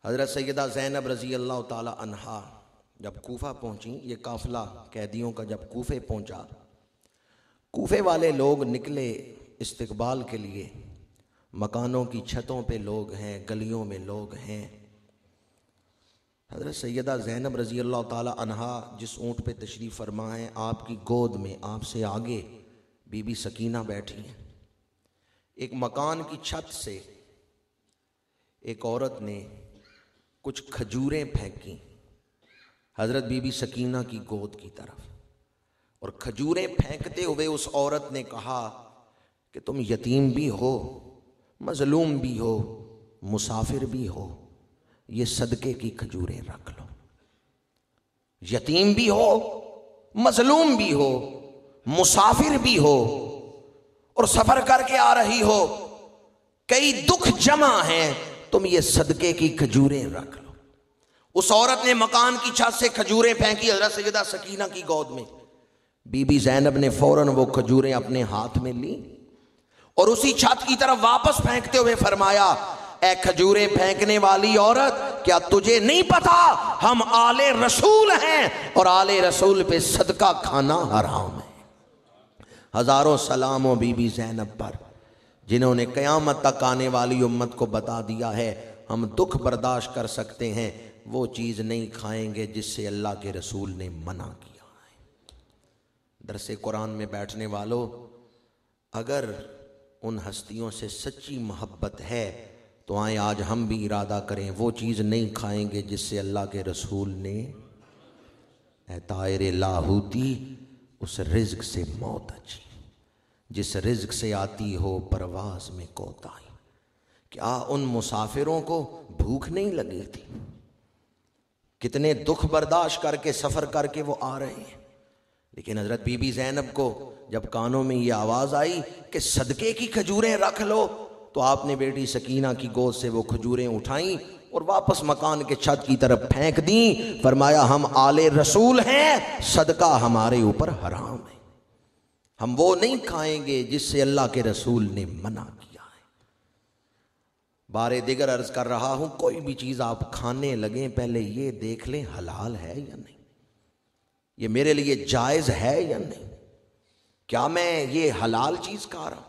हज़रत सैयदा ज़ैनब रज़ी अल्लाह ताला अन्हा जब कूफा पहुंची, ये काफ़िला कैदियों का जब कूफे पहुंचा, कूफे वाले लोग निकले इस्तकबाल के लिए। मकानों की छतों पे लोग हैं, गलियों में लोग हैं। हज़रत सैयदा ज़ैनब रज़ी अल्लाह ताला अन्हा जिस ऊँट पे तशरीफ़ फरमा है, आपकी गोद में आपसे आगे बीबी सकीना बैठी हैं। एक मकान की छत से एक औरत ने कुछ खजूरें फेंकी हज़रत बीबी सकीना की गोद की तरफ, और खजूरें फेंकते हुए उस औरत ने कहा कि तुम यतीम भी हो, मजलूम भी हो, मुसाफिर भी हो, ये सदके की खजूरें रख लो। यतीम भी हो, मजलूम भी हो, मुसाफिर भी हो और सफर करके आ रही हो, कई दुख जमा हैं, तुम ये सदके की खजूरें रख लो। उस औरत ने मकान की छत से खजूरें फेंकी हज़रत सैयदा सकीना की गोद में। बीबी ज़ैनब ने फौरन वो खजूरें अपने हाथ में ली और उसी छत की तरफ वापस फेंकते हुए फरमाया, ए खजूरें फेंकने वाली औरत, क्या तुझे नहीं पता हम आले रसूल हैं और आले रसूल पे सदका खाना हराम है। हज़ारों सलाम हो बीबी ज़ैनब पर, जिन्होंने क़यामत तक आने वाली उम्मत को बता दिया है हम दुख बर्दाश्त कर सकते हैं, वो चीज़ नहीं खाएंगे जिससे अल्लाह के रसूल ने मना किया है। दरसे कुरान में बैठने वालों, अगर उन हस्तियों से सच्ची मोहब्बत है तो आए आज हम भी इरादा करें वो चीज़ नहीं खाएंगे जिससे अल्लाह के रसूल ने तायर लाहूती, उस रिज्क से मौत अच्छी जिस रिज्क से आती हो परवाज में कोताही। क्या उन मुसाफिरों को भूख नहीं लगी थी? कितने दुख बर्दाश्त करके सफ़र करके वो आ रहे हैं, लेकिन हज़रत बीबी ज़ैनब को जब कानों में ये आवाज़ आई कि सदके की खजूरें रख लो, तो आपने बेटी सकीना की गोद से वो खजूरें उठाई और वापस मकान के छत की तरफ फेंक दी। फरमाया हम आले रसूल हैं, सदका हमारे ऊपर हराम है, हम वो नहीं खाएंगे जिससे अल्लाह के रसूल ने मना किया है। बारे दिगर अर्ज कर रहा हूं, कोई भी चीज़ आप खाने लगें पहले ये देख लें हलाल है या नहीं, ये मेरे लिए जायज़ है या नहीं, क्या मैं ये हलाल चीज़ खा रहा हूँ।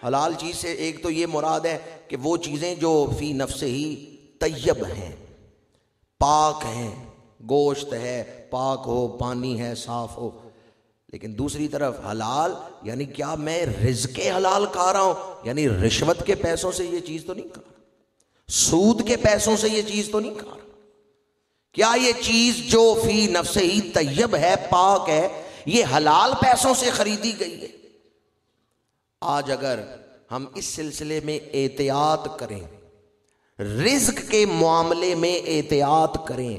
हलाल चीज़ से एक तो ये मुराद है कि वो चीज़ें जो फी नफ्से ही तैयब हैं, पाक हैं, गोश्त है पाक हो, पानी है साफ हो। लेकिन दूसरी तरफ हलाल यानी क्या मैं रिज़्क़े हलाल खा रहा हूं, यानी रिश्वत के पैसों से ये चीज़ तो नहीं खा रहा, सूद के पैसों से ये चीज़ तो नहीं खा रहा। क्या ये चीज़ जो फी नफ्से ही तैयब है, पाक है, ये हलाल पैसों से खरीदी गई है। आज अगर हम इस सिलसिले में एहतियात करें, रिज़्क के मामले में एहतियात करें,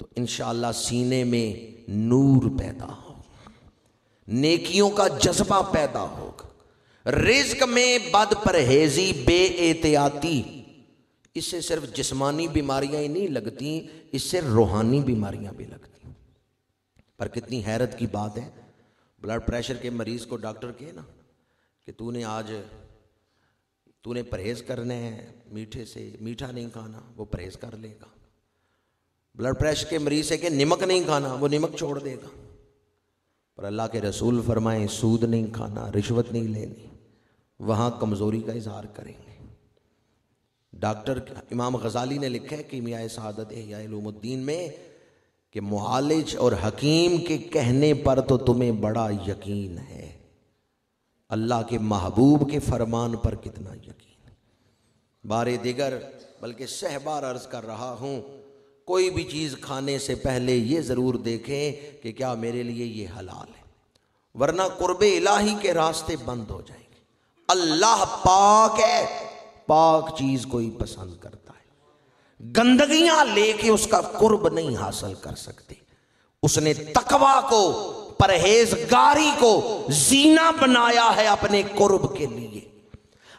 तो इंशाअल्लाह सीने में नूर पैदा होगा, नेकियों का जज्बा पैदा होगा। रिज़्क में बद परहेजी, बेएहतियाती, इससे सिर्फ जिस्मानी बीमारियां ही नहीं लगती, इससे रूहानी बीमारियां भी लगती। पर कितनी हैरत की बात है, ब्लड प्रेशर के मरीज को डॉक्टर कहे ना कि तूने परहेज करने हैं मीठे से, मीठा नहीं खाना, वो परहेज कर लेगा। ब्लड प्रेशर के मरीज से कि नमक नहीं खाना, वो नमक छोड़ देगा। पर अल्लाह के रसूल फरमाएं सूद नहीं खाना, रिश्वत नहीं लेनी, वहाँ कमज़ोरी का इजहार करेंगे। डॉक्टर इमाम गजाली ने लिखा है कि मियाँ सआदत इह्या उलूमुद्दीन में कि मुआलिज और हकीम के कहने पर तो तुम्हें बड़ा यकीन है, अल्लाह के महबूब के फरमान पर कितना यकीन। बारे दिगर बल्कि सहबार अर्ज कर रहा हूँ, कोई भी चीज़ खाने से पहले ये ज़रूर देखें कि क्या मेरे लिए ये हलाल है, वरना कुर्बे इलाही के रास्ते बंद हो जाएंगे। अल्लाह पाक है, पाक चीज़ कोई पसंद करता है, गंदगियां लेके उसका कुर्ब नहीं हासिल कर सकते। उसने तकवा को, परहेजगारी को जीना बनाया है अपने कुर्ब के लिए।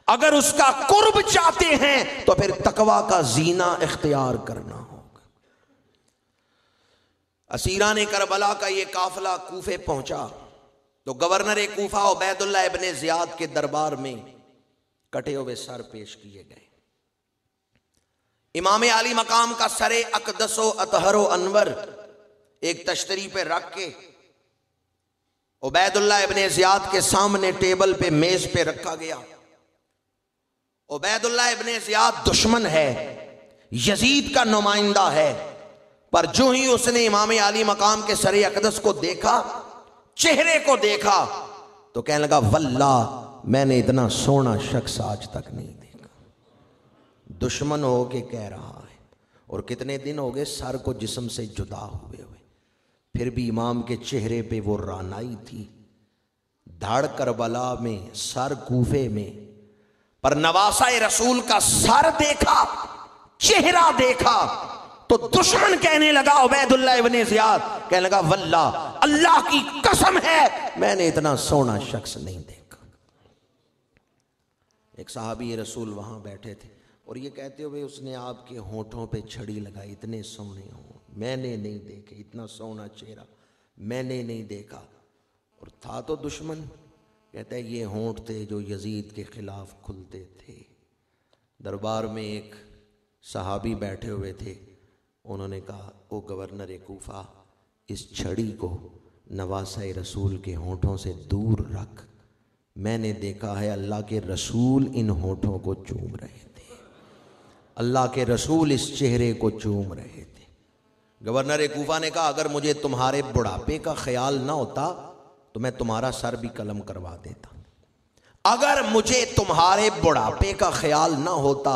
अगर उसका कुर्ब चाहते हैं तो फिर तकवा का जीना इख्तियार करना होगा। असीरा ने करबला का ये काफिला कूफे पहुंचा तो governor Kufa Ubaidullah Ibn Ziyad के दरबार में कटे हुए सर पेश किए गए। इमाम आली मकाम का सरे अकदसो अतहरो अनवर एक तश्तरी पे रख के उबैदुल्लाह इब्ने ज़ियाद के सामने टेबल पे मेज पे रखा गया। उबैदुल्लाह इब्ने ज़ियाद दुश्मन है, यजीद का नुमाइंदा है, पर जो ही उसने इमाम आली मकाम के सरे अकदस को देखा, चेहरे को देखा, तो कहने लगा वल्लाह मैंने इतना सोना शख्स आज तक नहीं देखा। दुश्मन हो के कह रहा है, और कितने दिन हो गए सर को जिस्म से जुदा हुए हुए, फिर भी इमाम के चेहरे पे वो रानाई थी। धड़ करबला में, सर कूफे में, पर नवासा रसूल का सर देखा, चेहरा देखा तो दुश्मन कहने लगा, उबैदुल्लाह इब्ने ज़ियाद कहने लगा वल्लाह अल्लाह की कसम है मैंने इतना सोना शख्स नहीं देखा। एक सहाबी रसूल वहां बैठे थे और ये कहते हुए उसने आपके होठों पे छड़ी लगाई, इतने सोने हों मैंने नहीं देखे, इतना सोना चेहरा मैंने नहीं देखा। और था तो दुश्मन। कहता है ये होंठ थे जो यजीद के खिलाफ खुलते थे। दरबार में एक सहाबी बैठे हुए थे, उन्होंने कहा ओ गवर्नर कूफा, इस छड़ी को नवासा रसूल के होठों से दूर रख, मैंने देखा है अल्लाह के रसूल इन होठों को चूम रहे थे, अल्लाह के रसूल इस चेहरे को चूम रहे थे। गवर्नर कूफा ने कहा अगर मुझे तुम्हारे बुढ़ापे का ख्याल ना होता तो मैं तुम्हारा सर भी कलम करवा देता। अगर मुझे तुम्हारे बुढ़ापे का ख्याल ना होता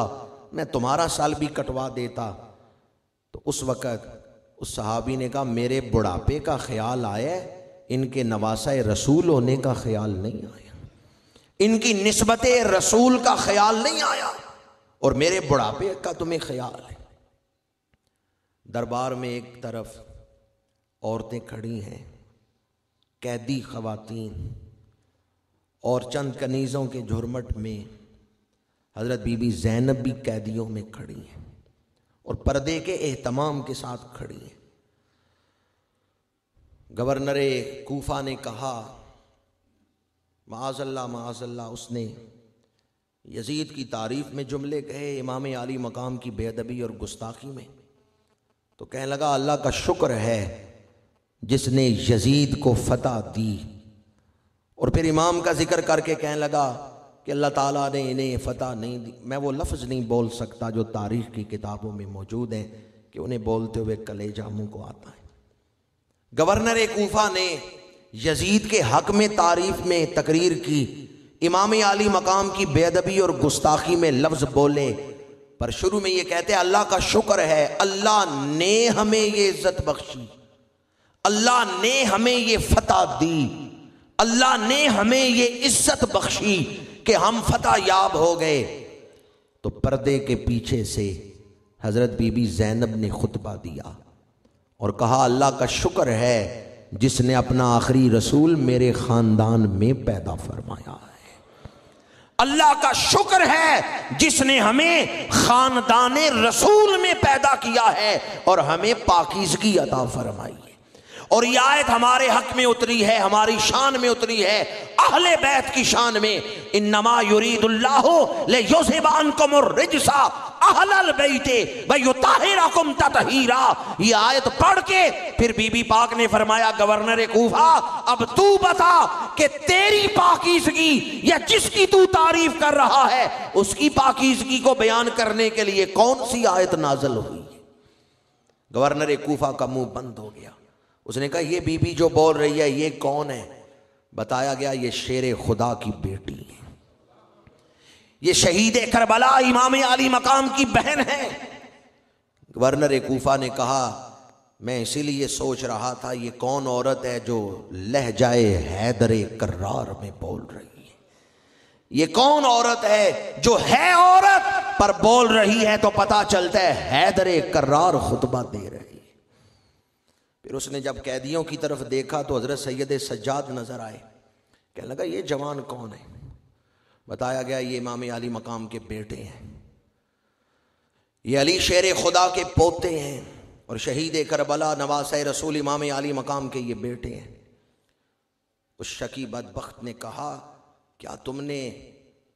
मैं तुम्हारा साल भी कटवा देता। तो उस वक़्त उस सहाबी ने कहा मेरे बुढ़ापे का ख्याल आया, इनके नवासा रसूल होने का ख्याल नहीं आया, इनकी निस्बत रसूल का ख्याल नहीं आया और मेरे बुढ़ापे का तुम्हें ख्याल है। दरबार में एक तरफ औरतें खड़ी हैं, कैदी खवातीन, और चंद कनीज़ों के झुरमट में हज़रत बीबी ज़ैनब भी कैदियों में खड़ी हैं और पर्दे के एहतमाम के साथ खड़ी हैं। गवर्नर कूफा ने कहा माअज़ल्लाह माअज़ल्लाह, उसने यजीद की तारीफ में जुमले कहे, इमाम आली मकाम की बेअदबी और गुस्ताखी में। तो कहने लगा अल्लाह का शुक्र है जिसने यजीद को फतह दी। और फिर इमाम का जिक्र करके कहने लगा कि अल्लाह ताला ने इन्हें फतह नहीं दी। मैं वो लफ्ज़ नहीं बोल सकता जो तारीख़ की किताबों में मौजूद हैं कि उन्हें बोलते हुए कलेजा मुँह को आता है। गवर्नर कूफा ने यजीद के हक में तारीफ में तकरीर की, इमाम आली मकाम की बेअदबी और गुस्ताखी में लफ्ज़ बोले, पर शुरू में ये कहते हैं अल्लाह का शुक्र है, अल्लाह ने हमें ये इज्जत बख्शी, अल्लाह ने हमें ये फतह दी, अल्लाह ने हमें ये इज्जत बख्शी कि हम फतह याब हो गए। तो पर्दे के पीछे से हज़रत बीबी ज़ैनब ने खुतबा दिया और कहा अल्लाह का शुक्र है जिसने अपना आखिरी रसूल मेरे ख़ानदान में पैदा फरमाया है। अल्लाह का शुक्र है जिसने हमें ख़ानदान रसूल में पैदा किया है और हमें पाकीज़गी अता फरमाई है। और ये आयत हमारे हक में उतरी है, हमारी शान में उतरी है, अहले बैत की शान में। इन्नमा युरीदुल्लाहु लियुज़हिबा अन्कुमुर रिज्सा अहलल बैति व युताहिरकुम तत्हीरा। ये आयत पढ़ के फिर बीबी पाक ने फरमाया गवर्नर कूफा अब तू बता कि तेरी पाकीज़गी या जिसकी तू तारीफ कर रहा है उसकी पाकीज़गी को बयान करने के लिए कौन सी आयत नाज़िल हुई। गवर्नर कूफा का मुंह बंद हो गया। उसने कहा ये बीबी जो बोल रही है ये कौन है। बताया गया ये शेर खुदा की बेटी है, ये शहीद करबला इमाम आली मकाम की बहन है। गवर्नर कूफा ने कहा मैं इसीलिए सोच रहा था ये कौन औरत है जो लहजाए हैदरे कर्रार में बोल रही है, ये कौन औरत है जो है औरत पर बोल रही है तो पता चलता है हैदरे कर्रार खुतबा दे रही है। फिर उसने जब कैदियों की तरफ देखा तो हजरत सैयद सज्जाद नजर आए। कहने लगा ये जवान कौन है। बताया गया ये इमाम आली मकाम के बेटे हैं, ये अली शेर खुदा के पोते हैं और शहीद करबला नवासे रसूल इमाम आली मकाम के ये बेटे हैं। उस शकी बदबख्त ने कहा क्या तुमने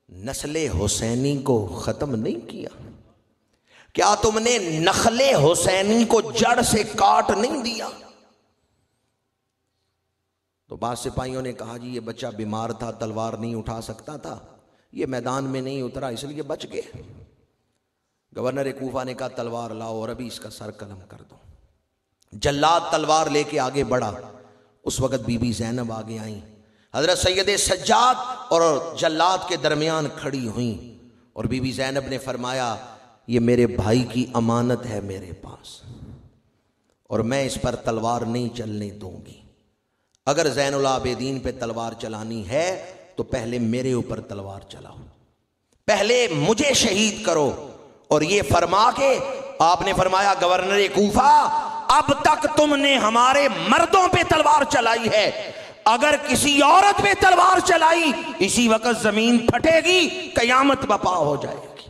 नस्ले हुसैनी को ख़त्म नहीं किया, क्या तुमने नखले हुसैनी को जड़ से काट नहीं दिया। तो बाद सिपाहियों ने कहा जी ये बच्चा बीमार था, तलवार नहीं उठा सकता था, ये मैदान में नहीं उतरा इसलिए बच गए। गवर्नर कूफा ने कहा तलवार लाओ और अभी इसका सर कलम कर दो। जल्लाद तलवार लेके आगे बढ़ा। उस वक़्त बीबी ज़ैनब आगे आई, हजरत सैयद सज्जाद और जल्लाद के दरमियान खड़ी हुई और बीबी ज़ैनब ने फरमाया ये मेरे भाई की अमानत है मेरे पास और मैं इस पर तलवार नहीं चलने दूंगी। अगर ज़ैनुल आबिदीन पे तलवार चलानी है तो पहले मेरे ऊपर तलवार चलाओ, पहले मुझे शहीद करो। और ये फरमा के आपने फरमाया गवर्नर कूफा अब तक तुमने हमारे मर्दों पे तलवार चलाई है, अगर किसी औरत पे तलवार चलाई इसी वक्त जमीन फटेगी, कयामत बपा हो जाएगी,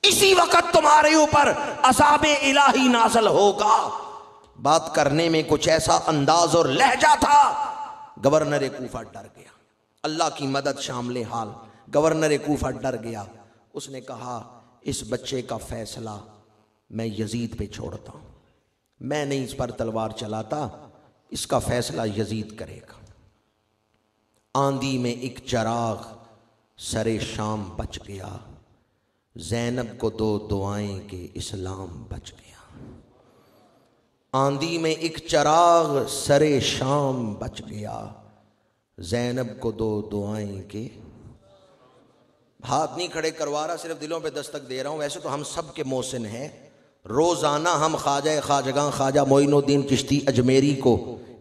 इसी वक्त तुम्हारे ऊपर अज़ाबे इलाही नाज़िल होगा। बात करने में कुछ ऐसा अंदाज और लहजा था, गवर्नर कूफा डर गया। अल्लाह की मदद शामिल हाल, गवर्नर कूफा डर गया। उसने कहा इस बच्चे का फैसला मैं यजीद पे छोड़ता हूँ, मैं नहीं इस पर तलवार चलाता, इसका फैसला यजीद करेगा। आंधी में एक चराग सरे शाम बच गया, ज़ैनब को दो दुआएं के इस्लाम बच गया। आंधी में एक चराग सरे शाम बच गया। ज़ैनब को दो दुआएं के, हाथ नहीं खड़े करवा रहा, सिर्फ दिलों पे दस्तक दे रहा हूं। वैसे तो हम सब के मोहसिन हैं। रोज़ाना हम ख्वाजा खाजगां ख्वाजा मोइनुद्दीन चिश्ती अजमेरी को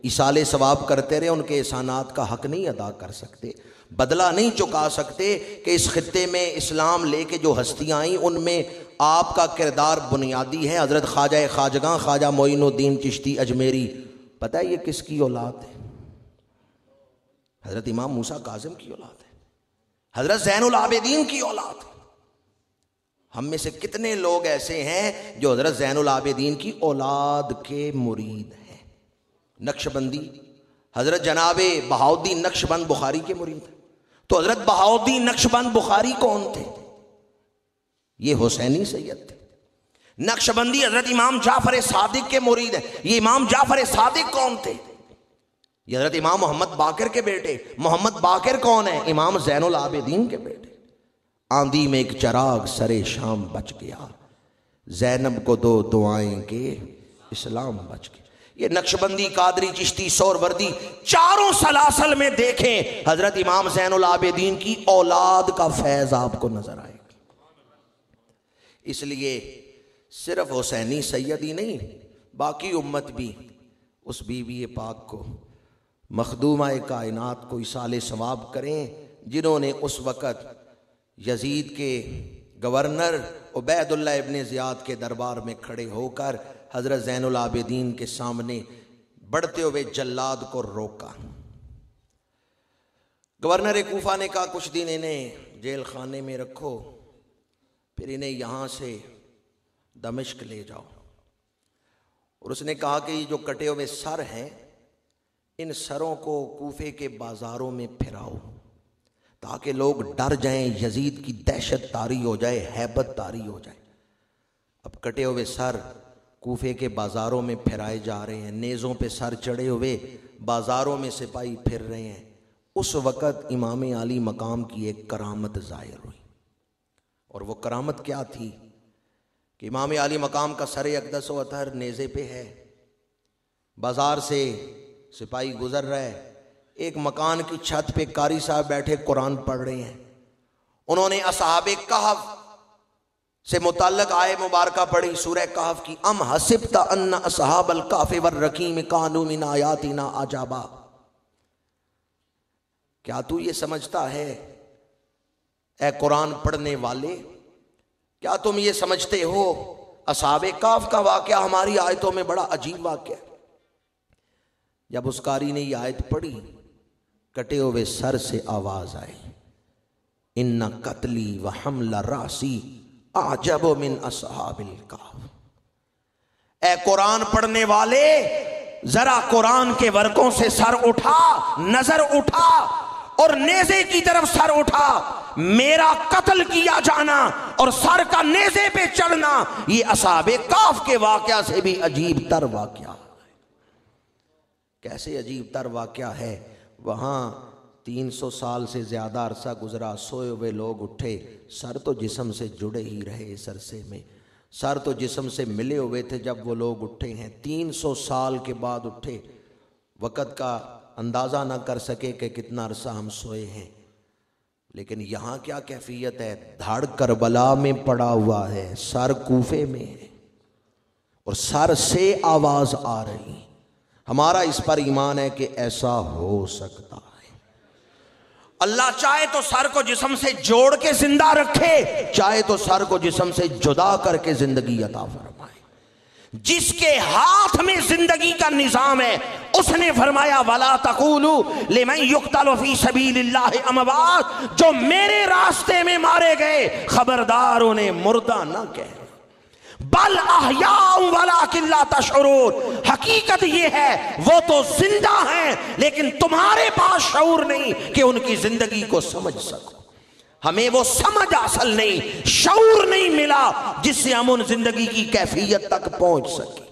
इसाले सवाब करते रहे, उनके एहसानात का हक नहीं अदा कर सकते, बदला नहीं चुका सकते कि इस खित्ते में इस्लाम लेके जो हस्तियाँ आई उनमें आपका किरदार बुनियादी है। हज़रत ख्वाजा खाजगां ख्वाजा मोइनुद्दीन चिश्ती अजमेरी, पता है ये किसकी औलाद है? हज़रत इमाम मूसा काज़िम की औलाद है, हज़रत ज़ैनुल आबिदीन की औलाद है। हम में से कितने लोग ऐसे हैं जो हज़रत ज़ैनुल आबिदीन की औलाद के मुरीद हैं? नक्शबंदी, हज़रत जनाबे बहाउद्दीन नक्शबंद बुखारी के मुरीद हैं। तो हज़रत बहाउद्दीन नक्शबंद बुखारी कौन थे? ये हुसैनी सैयद थे। नक्शबंदी हज़रत इमाम जाफर सादिक के मुरीद हैं। ये इमाम जाफर सादिक कौन थे? ये हज़रत इमाम मोहम्मद बाकिर के बेटे। मोहम्मद बाकिर कौन है? इमाम ज़ैनुल आबिदीन के बेटे। आंधी में एक चराग सरे शाम बच गया, ज़ैनब को दो दुआएं के इस्लाम बच गया। ये नक्शबंदी, कादरी, चिश्ती, सोहरवर्दी, चारों सलासल में देखें हज़रत इमाम ज़ैनुल आबिदीन की औलाद का फैज़ आपको नजर आएगा। इसलिए सिर्फ हुसैनी सैयद ही नहीं, बाकी उम्मत भी उस बीवी पाक को, मखदूमा कायनात को इसाले सवाब करें, जिन्होंने उस वक़्त यजीद के गवर्नर उबैदुल्लाह इब्ने ज़ियाद के दरबार में खड़े होकर हज़रत ज़ैनुल आबिदीन के सामने बढ़ते हुए जल्लाद को रोका। गवर्नर कूफा ने कहा कुछ दिन इन्हें जेल खाने में रखो, फिर इन्हें यहाँ से दमिश्क ले जाओ। और उसने कहा कि ये जो कटे हुए सर हैं, इन सरों को कूफे के बाज़ारों में फिराओ ताकि लोग डर जाएं, यजीद की दहशत तारी हो जाए, हैबत तारी हो जाए। अब कटे हुए सर कूफे के बाज़ारों में फिराए जा रहे हैं, नेज़ों पे सर चढ़े हुए बाज़ारों में सिपाही फिर रहे हैं। उस वक़्त इमाम आली मकाम की एक करामत ज़ाहिर हुई। और वो करामत क्या थी कि इमाम आली मकाम का सर अक़दस व अतहर नेज़े पे है, बाज़ार से सिपाही गुज़र रहा है, एक मकान की छत पे कारी साहब बैठे कुरान पढ़ रहे हैं। उन्होंने असहाबे कहफ से मुतल्लक आय मुबारका पढ़ी, सूरह कहफ की, अम हसिबता अन्ना असहाबल कहफ़ वर रकीम कानू मिन आयातिना अजाबा। क्या तू ये समझता है ए कुरान पढ़ने वाले, क्या तुम ये समझते हो असहाबे कहफ का वाक़या हमारी आयतों में बड़ा अजीब वाक़या है? जब उस कारी ने ये आयत पढ़ी, कटे हुए सर से आवाज आई, इन्ना कत्ली व हमला रासी आजबो मिन असहाबिल कहफ। ए कुरान पढ़ने वाले, जरा कुरान के वर्कों से सर उठा, नजर उठा और नेज़े की तरफ सर उठा। मेरा कत्ल किया जाना और सर का नेज़े पे चढ़ना, ये असहाबे कहफ के वाक़या से भी अजीब तर वाक़या है। कैसे अजीब तर वाक़या है? वहाँ 300 साल से ज़्यादा अरसा गुजरा, सोए हुए लोग उठे, सर तो जिस्म से जुड़े ही रहे, इस अरसे में सर तो जिस्म से मिले हुए थे जब वो लोग उठे हैं। 300 साल के बाद उठे, वक़्त का अंदाज़ा ना कर सके कि कितना अरसा हम सोए हैं। लेकिन यहाँ क्या कैफियत है? धड़ करबला में पड़ा हुआ है, सर कूफे में है और सर से आवाज़ आ रही। हमारा इस पर ईमान है कि ऐसा हो सकता है। अल्लाह चाहे तो सर को जिस्म से जोड़ के जिंदा रखे, चाहे तो सर को जिस्म से जुदा करके जिंदगी अता फरमाए। जिसके हाथ में जिंदगी का निजाम है उसने फरमाया वला तक़ूलू लिमन युक़तलु फ़ी सबीलिल्लाहि अमवात, जो मेरे रास्ते में मारे गए खबरदार उन्हें मुर्दा ना कह, बल अहयाउ वलाकिन ला तशऊरून। हकीकत ये है वो तो जिंदा हैं लेकिन तुम्हारे पास शऊर नहीं कि उनकी जिंदगी को समझ सको। हमें वो समझ असल नहीं, शऊर नहीं मिला जिससे हम उन जिंदगी की कैफियत तक पहुंच सके।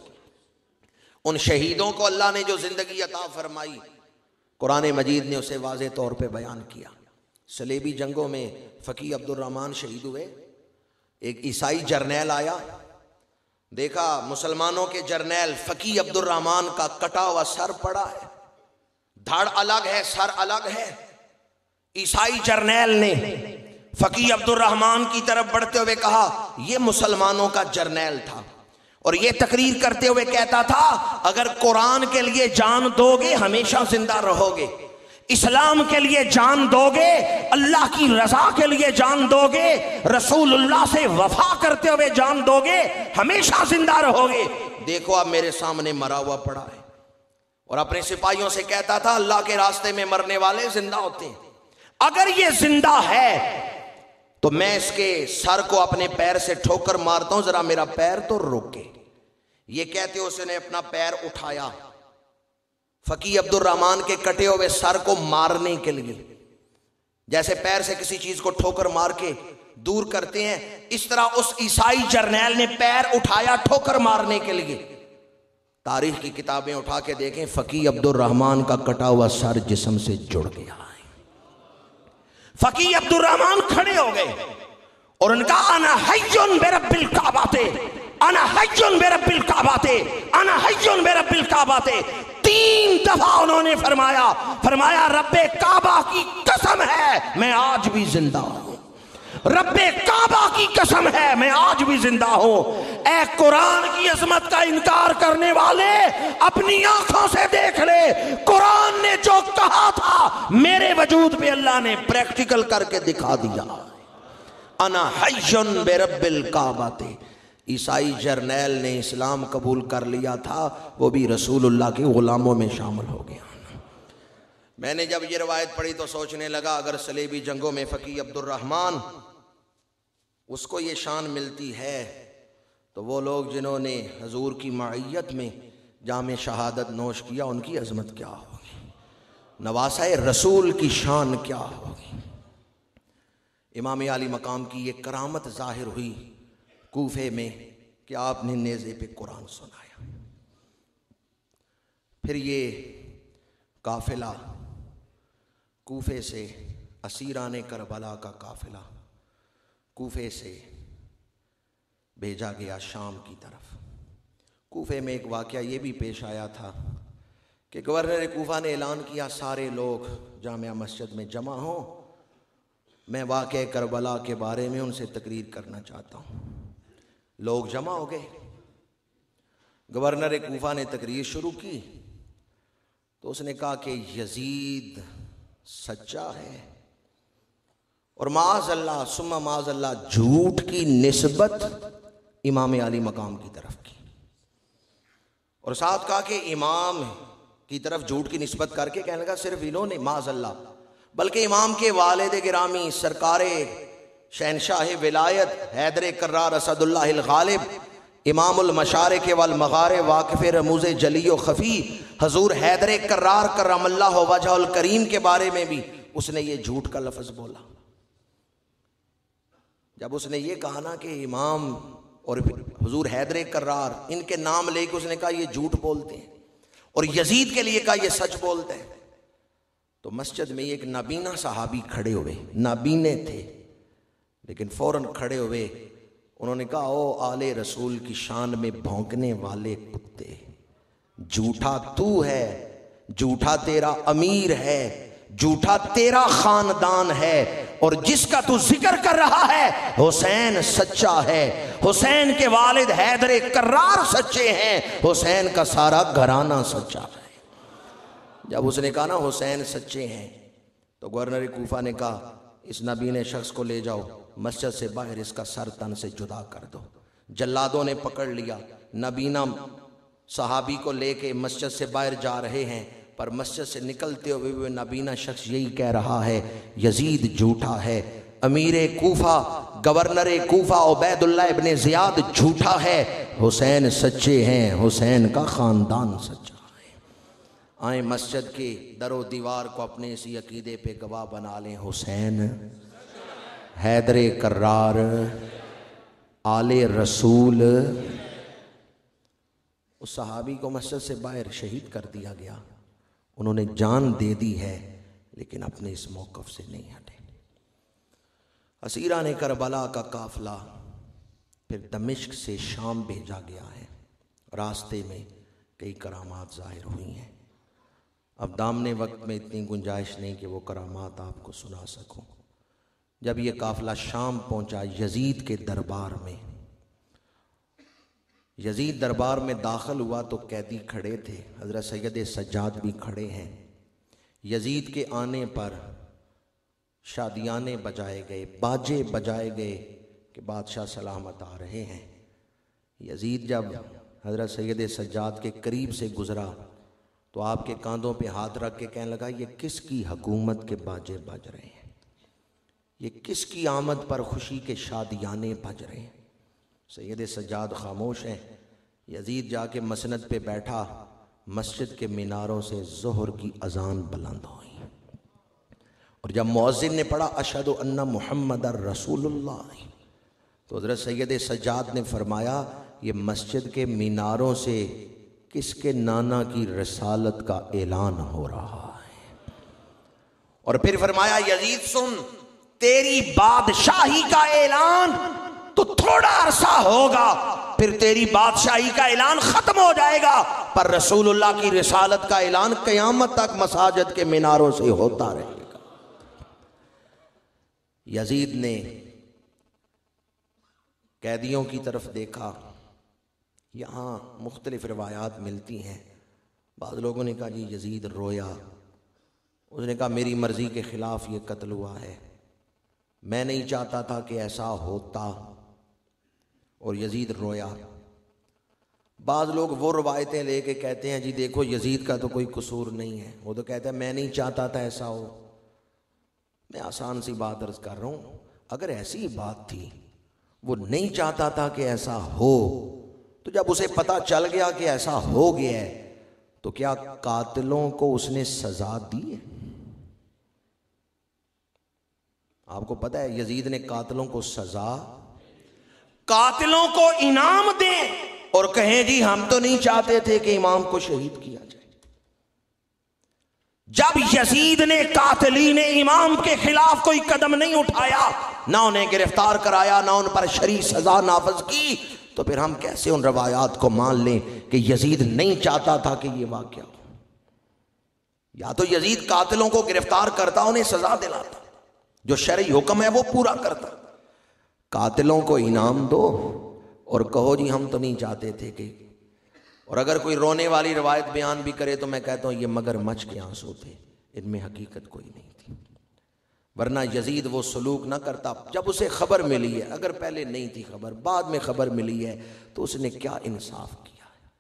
उन शहीदों को अल्लाह ने जो जिंदगी अता फरमाई, कुरान मजीद ने उसे वाज़े तौर पे बयान किया। सलेबी जंगों में फ़कीह अब्दुर्रहमान शहीद हुए, एक ईसाई जर्नैल आया, देखा मुसलमानों के जर्नैल फकी अब्दुर्रहमान का कटा हुआ सर पड़ा है, धड़ अलग है, सर अलग है। ईसाई जर्नैल ने फकी अब्दुर्रहमान की तरफ बढ़ते हुए कहा, यह मुसलमानों का जर्नैल था और यह तकरीर करते हुए कहता था, अगर कुरान के लिए जान दोगे हमेशा जिंदा रहोगे, इस्लाम के लिए जान दोगे, अल्लाह की रजा के लिए जान दोगे, रसूलुल्लाह से वफा करते हुए जान दोगे, हमेशा जिंदा रहोगे। देखो अब मेरे सामने मरा हुआ पड़ा है। और अपने सिपाहियों से कहता था, अल्लाह के रास्ते में मरने वाले जिंदा होते हैं, अगर ये जिंदा है तो मैं इसके सर को अपने पैर से ठोकर मारता हूं, जरा मेरा पैर तो रोके। ये कहते उसने अपना पैर उठाया फकी अब्दुर्रहमान के कटे हुए सर को मारने के लिए, जैसे पैर से किसी चीज को ठोकर मार के दूर करते हैं, इस तरह उस ईसाई जर्नैल ने पैर उठाया ठोकर मारने के लिए। तारीख की किताबें उठा के देखें, फकी अब्दुर्रहमान का कटा हुआ सर जिस्म से जुड़ गया है। फकी अब्दुर्रहमान खड़े हो गए और उनका अना हय्युन बिरब्बिल काबाते, अना हय्युन बिरब्बिल काबाते, अना हय्युन बिरब्बिल काबाते, 3 दफा उन्होंने फरमाया रब्बे काबा की कसम है मैं आज भी जिंदा हूं, रब्बे काबा की कसम है मैं आज भी जिंदा हूं। ऐ कुरान की अजमत का इनकार करने वाले, अपनी आंखों से देख ले, कुरान ने जो कहा था मेरे वजूद पे अल्लाह ने प्रैक्टिकल करके दिखा दिया। अना हय्युन बिरब्बिल काबाते। ईसाई जर्नैल ने इस्लाम कबूल कर लिया था, वो भी रसूलुल्लाह के गुलामों में शामिल हो गया। मैंने जब ये रवायत पढ़ी तो सोचने लगा, अगर सलेबी जंगों में फकी अब्दुर्रहमान उसको ये शान मिलती है तो वो लोग जिन्होंने हजूर की मईयत में जामे शहादत नोश किया, उनकी अजमत क्या होगी, नवासाए रसूल की शान क्या होगी। इमाम आली मकाम की ये करामत जाहिर हुई कूफे में कि आपने नेज़े पे कुरान सुनाया। फिर ये काफिला कूफे से, असीराने करबला का काफिला कूफे से भेजा गया शाम की तरफ। कूफे में एक वाक़या ये भी पेश आया था कि गवर्नर कूफा ने ऐलान किया, सारे लोग जामिया मस्जिद में जमा हों, मैं वाक़या करबला के बारे में उनसे तकरीर करना चाहता हूँ। लोग जमा हो गए, गवर्नर कूफा ने तकरीर शुरू की तो उसने कहा कि यजीद सच्चा है और माज़अल्लाह सुम्मा माज़अल्लाह झूठ की निस्बत इमाम आली मकाम की तरफ की, और साथ कहा कि इमाम की तरफ झूठ की निस्बत करके कहने लगा सिर्फ इन्होंने माज़अल्लाह, बल्कि इमाम के वालिद गिरामी सरकारे शहनशाह विलायत हैदर कर्रार असदुल्लाहिल गालिब इमामुल मशारिक वल मगारिब वाक़िफ़ रमूज़ जली व खफ़ी हजूर हैदर कर्रार करमल्लाहु वजहुल करीम के बारे में भी उसने ये झूठ का लफ्ज़ बोला। जब उसने ये कहा ना कि इमाम और हुजूर हैदर कर्रार, इनके नाम लेके उसने कहा ये झूठ बोलते हैं, और यजीद के लिए कहा ये सच बोलते हैं, तो मस्जिद में एक नाबीना सहाबी खड़े हुए, नाबीने थे लेकिन फौरन खड़े हुए, उन्होंने कहा ओ आले रसूल की शान में भौंकने वाले कुत्ते, झूठा तू है, झूठा तेरा अमीर है, झूठा तेरा खानदान है, और जिसका तू जिक्र कर रहा है हुसैन सच्चा है, हुसैन के वालिद हैदर कर्रार सच्चे हैं, हुसैन का सारा घराना सच्चा है। जब उसने कहा ना हुसैन सच्चे हैं तो गवर्नर कूफा ने कहा इस नबीने शख्स को ले जाओ मस्जिद से बाहर, इसका सर तन से जुदा कर दो। जल्लादों ने पकड़ लिया, नबीना सहाबी को लेके मस्जिद से बाहर जा रहे हैं, पर मस्जिद से निकलते हुए वो नबीना शख्स यही कह रहा है यजीद झूठा है, अमीर Kufa governor Kufa Ubaidullah Ibn Ziyad झूठा है, हुसैन सच्चे हैं, हुसैन का ख़ानदान सच्चा है। आए मस्जिद के दरो दीवार को अपने इसी अकीदे पे गवाह बना लें, हुसैन हैदर कर्रार आले रसूल। उस सहाबी को मस्जिद से बाहर शहीद कर दिया गया, उन्होंने जान दे दी है लेकिन अपने इस मौक़िफ़ से नहीं हटे। असीराने करबला का काफ़िला फिर दमिश्क से शाम भेजा गया है। रास्ते में कई करामात ज़ाहिर हुई हैं। अब दामने वक्त में इतनी गुंजाइश नहीं कि वो करामात आपको सुना सकूं। जब ये काफ़िला शाम पहुंचा यजीद के दरबार में, यजीद दरबार में दाखिल हुआ तो कैदी खड़े थे, हज़रत सैयद सज्जाद भी खड़े हैं। यजीद के आने पर शादियाने बजाए गए, बाजे बजाए गए कि बादशाह सलामत आ रहे हैं। यजीद जब हज़रत सैयद सज्जाद के करीब से गुज़रा तो आपके कांधों पे हाथ रख के कहने लगा, ये किसकी हुकूमत के बाजे बज रहे हैं, ये किसकी आमद पर खुशी के शादियाने बज रहे हैं। सैयद सज्जाद खामोश हैं। यजीद जाके मसनद पे बैठा। मस्जिद के मीनारों से ज़ोहर की अजान बुलंद हुई और जब मुअज्जिन ने पढ़ा अशहदु अन्ना मुहम्मदर रसूलुल्लाह, तो हज़रत सैयद सज्जाद ने फरमाया, ये मस्जिद के मीनारों से किसके नाना की रसालत का ऐलान हो रहा है। और फिर फरमाया, यजीद सुन, तेरी बादशाही का ऐलान तो थोड़ा अरसा होगा, फिर तेरी बादशाही का ऐलान खत्म हो जाएगा, पर रसूलुल्लाह की रिसालत का ऐलान क़यामत तक मसाजिद के मीनारों से होता रहेगा। यजीद ने कैदियों की तरफ देखा। यहाँ मुख्तलिफ रिवायात मिलती हैं। बाद लोगों ने कहा जी यजीद रोया। उसने कहा मेरी मर्जी के खिलाफ ये कत्ल हुआ है, मैं नहीं चाहता था कि ऐसा होता, और यजीद रोया। बाद लोग वो रवायतें लेके कहते हैं जी देखो यजीद का तो कोई कसूर नहीं है, वो तो कहता है मैं नहीं चाहता था ऐसा हो। मैं आसान सी बात अर्ज कर रहा हूँ, अगर ऐसी बात थी वो नहीं चाहता था कि ऐसा हो, तो जब उसे पता चल गया कि ऐसा हो गया है तो क्या कातिलों को उसने सजा दी है? आपको पता है यजीद ने कातिलों को सजा, कातिलों को इनाम दें और कहें जी हम तो नहीं चाहते थे कि इमाम को शहीद किया जाए। जब यजीद ने कातिलीन इमाम के खिलाफ कोई कदम नहीं उठाया, ना उन्हें गिरफ्तार कराया, ना उन पर शरीय सजा नाफज की, तो फिर हम कैसे उन रवायात को मान लें कि यजीद नहीं चाहता था कि यह वाक़या हो। या तो यजीद कातिलों को गिरफ्तार करता, उन्हें सजा दिलाता, जो शरई हुक्म है वो पूरा करता। कातिलों को इनाम दो और कहो जी हम तो नहीं चाहते थे कि, और अगर कोई रोने वाली रवायत बयान भी करे तो मैं कहता हूं ये मगरमच्छ के आंसू थे, इनमें हकीकत कोई नहीं थी। वरना यजीद वो सलूक ना करता। जब उसे खबर मिली है, अगर पहले नहीं थी खबर, बाद में खबर मिली है, तो उसने क्या इंसाफ किया है।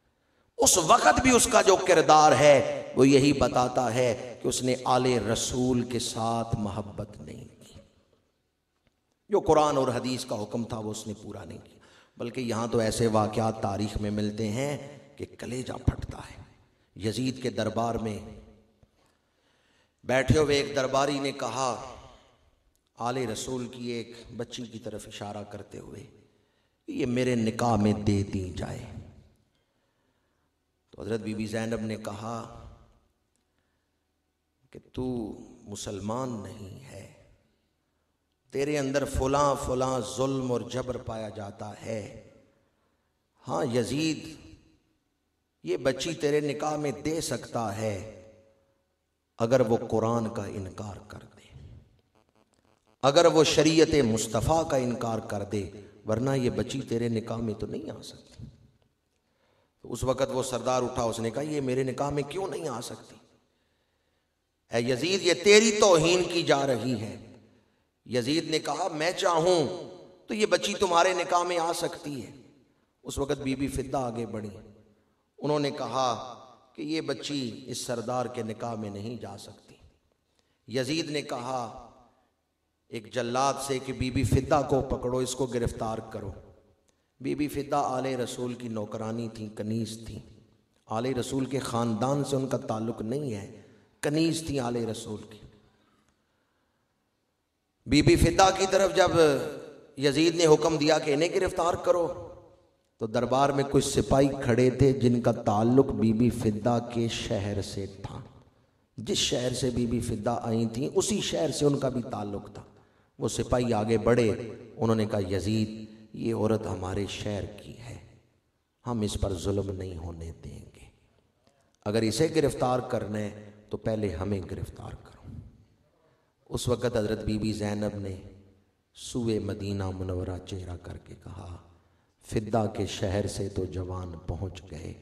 उस वक्त भी उसका जो किरदार है वो यही बताता है कि उसने आले रसूल के साथ मोहब्बत नहीं की। जो कुरान और हदीस का हुक्म था वो उसने पूरा नहीं किया। बल्कि यहाँ तो ऐसे वाक़यात तारीख में मिलते हैं कि कलेजा फटता है। यजीद के दरबार में बैठे हुए एक दरबारी ने कहा, आले रसूल की एक बच्ची की तरफ इशारा करते हुए, ये मेरे निकाह में दे दी जाए। तो हज़रत बीबी ज़ैनब ने कहा कि तू मुसलमान नहीं है, तेरे अंदर फलां फलां जुल्म और जबर पाया जाता है। हाँ यजीद ये बच्ची तेरे निकाह में दे सकता है अगर वो कुरान का इनकार कर दे, अगर वो शरीयत मुस्तफ़ा का इनकार कर दे, वरना ये बच्ची तेरे निकाह में तो नहीं आ सकती। तो उस वक़्त वो सरदार उठा, उसने कहा ये मेरे निकाह में क्यों नहीं आ सकती? ऐ यजीद ये तेरी तौहीन की जा रही है। यजीद ने कहा मैं चाहूं तो ये बच्ची तुम्हारे निकाह में आ सकती है। उस वक़्त बीबी फिद्दा आगे बढ़ी, उन्होंने कहा कि ये बच्ची इस सरदार के निकाह में नहीं जा सकती। यजीद ने कहा एक जल्लाद से कि बीबी फिद्दा को पकड़ो, इसको गिरफ्तार करो। बीबी फिद्दा आले रसूल की नौकरानी थी, कनीज थी। आले रसूल के ख़ानदान से उनका ताल्लुक नहीं है, कनीज थी आले रसूल की। बीबी फिद्दा की तरफ जब यजीद ने हुक्म दिया कि इन्हें गिरफ्तार करो, तो दरबार में कुछ सिपाही खड़े थे जिनका ताल्लुक बीबी फिद्दा के शहर से था। जिस शहर से बीबी फिद्दा आई थी उसी शहर से उनका भी ताल्लुक था। वो सिपाही आगे बढ़े, उन्होंने कहा यजीद ये औरत हमारे शहर की है, हम इस पर जुल्म नहीं होने देंगे। अगर इसे गिरफ्तार करना है तो पहले हमें गिरफ्तार करो। उस वक़्त हज़रत बीबी ज़ैनब ने सूए मदीना मुनव्वरा चेहरा करके कहा, फिदा के शहर से तो जवान पहुँच गए,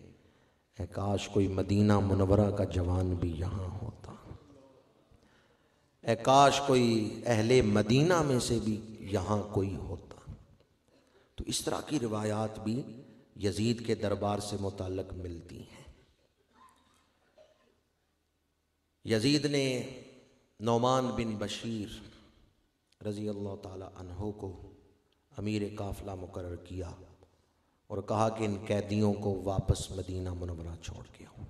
ऐ काश कोई मदीना मुनव्वरा का जवान भी यहाँ होता, ऐ काश कोई अहले मदीना में से भी यहाँ कोई होता। तो इस तरह की रिवायात भी यजीद के दरबार से मुताल्लिक मिलती हैं। यजीद ने नौमान बिन बशीर रज़ी अल्लाह ताला अन्हो को अमीर काफ़िला मुकर्रर किया और कहा कि इन कैदियों को वापस मदीना मुनव्वरा छोड़ के आओ।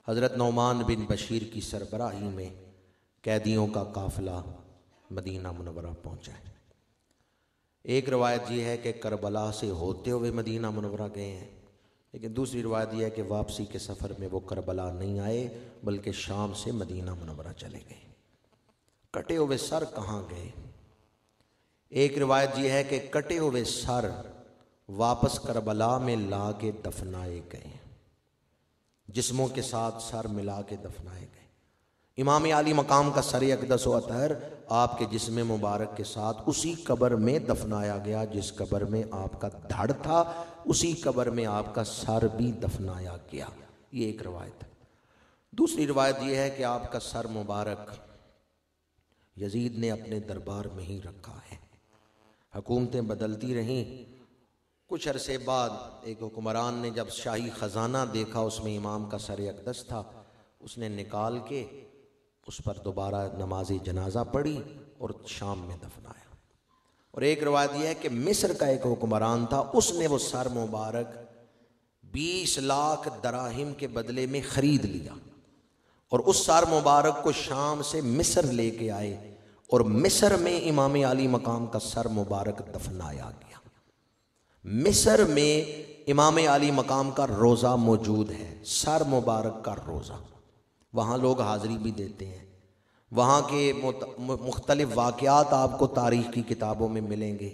हज़रत नौमान बिन बशीर की सरबराही में कैदियों का काफ़िला मदीना मुनव्वरा पहुँचा है। एक रवायत ये है कि करबला से होते हुए मदीना मुनव्वरा गए हैं, लेकिन दूसरी रवायत यह है कि वापसी के सफ़र में वो करबला नहीं आए बल्कि शाम से मदीना मुनव्वरा चले गए। कटे हुए सर कहाँ गए? एक रवायत यह है कि कटे हुए सर वापस करबला में ला के दफनाए गए, जिस्मों के साथ सर मिला के दफनाए गए। इमाम आली मकाम का सर अक़दस व अतहर आपके जिस्म मुबारक के साथ उसी कब्र में दफनाया गया जिस कब्र में आपका धड़ था, उसी कब्र में आपका सर भी दफनाया गया। ये एक रवायत है। दूसरी रवायत यह है कि आपका सर मुबारक यजीद ने अपने दरबार में ही रखा है। हुकूमतें बदलती रहीं, कुछ अरसे बाद एक हुक्मरान ने जब शाही ख़जाना देखा उसमें इमाम का सर अक़दस था, उसने निकाल के उस पर दोबारा नमाज जनाजा पढ़ी और शाम में दफनाया। और एक रवायत यह है कि मिस्र का एक हुक्मरान था, उसने वो सर मुबारक 20 लाख दराहिम के बदले में ख़रीद लिया और उस सर मुबारक को शाम से मिस्र लेके आए और मिस्र में इमाम आली मकाम का सर मुबारक दफनाया गया। मिस्र में इमाम आली मकाम का रोज़ा मौजूद है, सर मुबारक का रोज़ा। वहाँ लोग हाज़िरी भी देते हैं। वहाँ के मुख्तलिफ़ वाक़यात आपको तारीख़ की किताबों में मिलेंगे।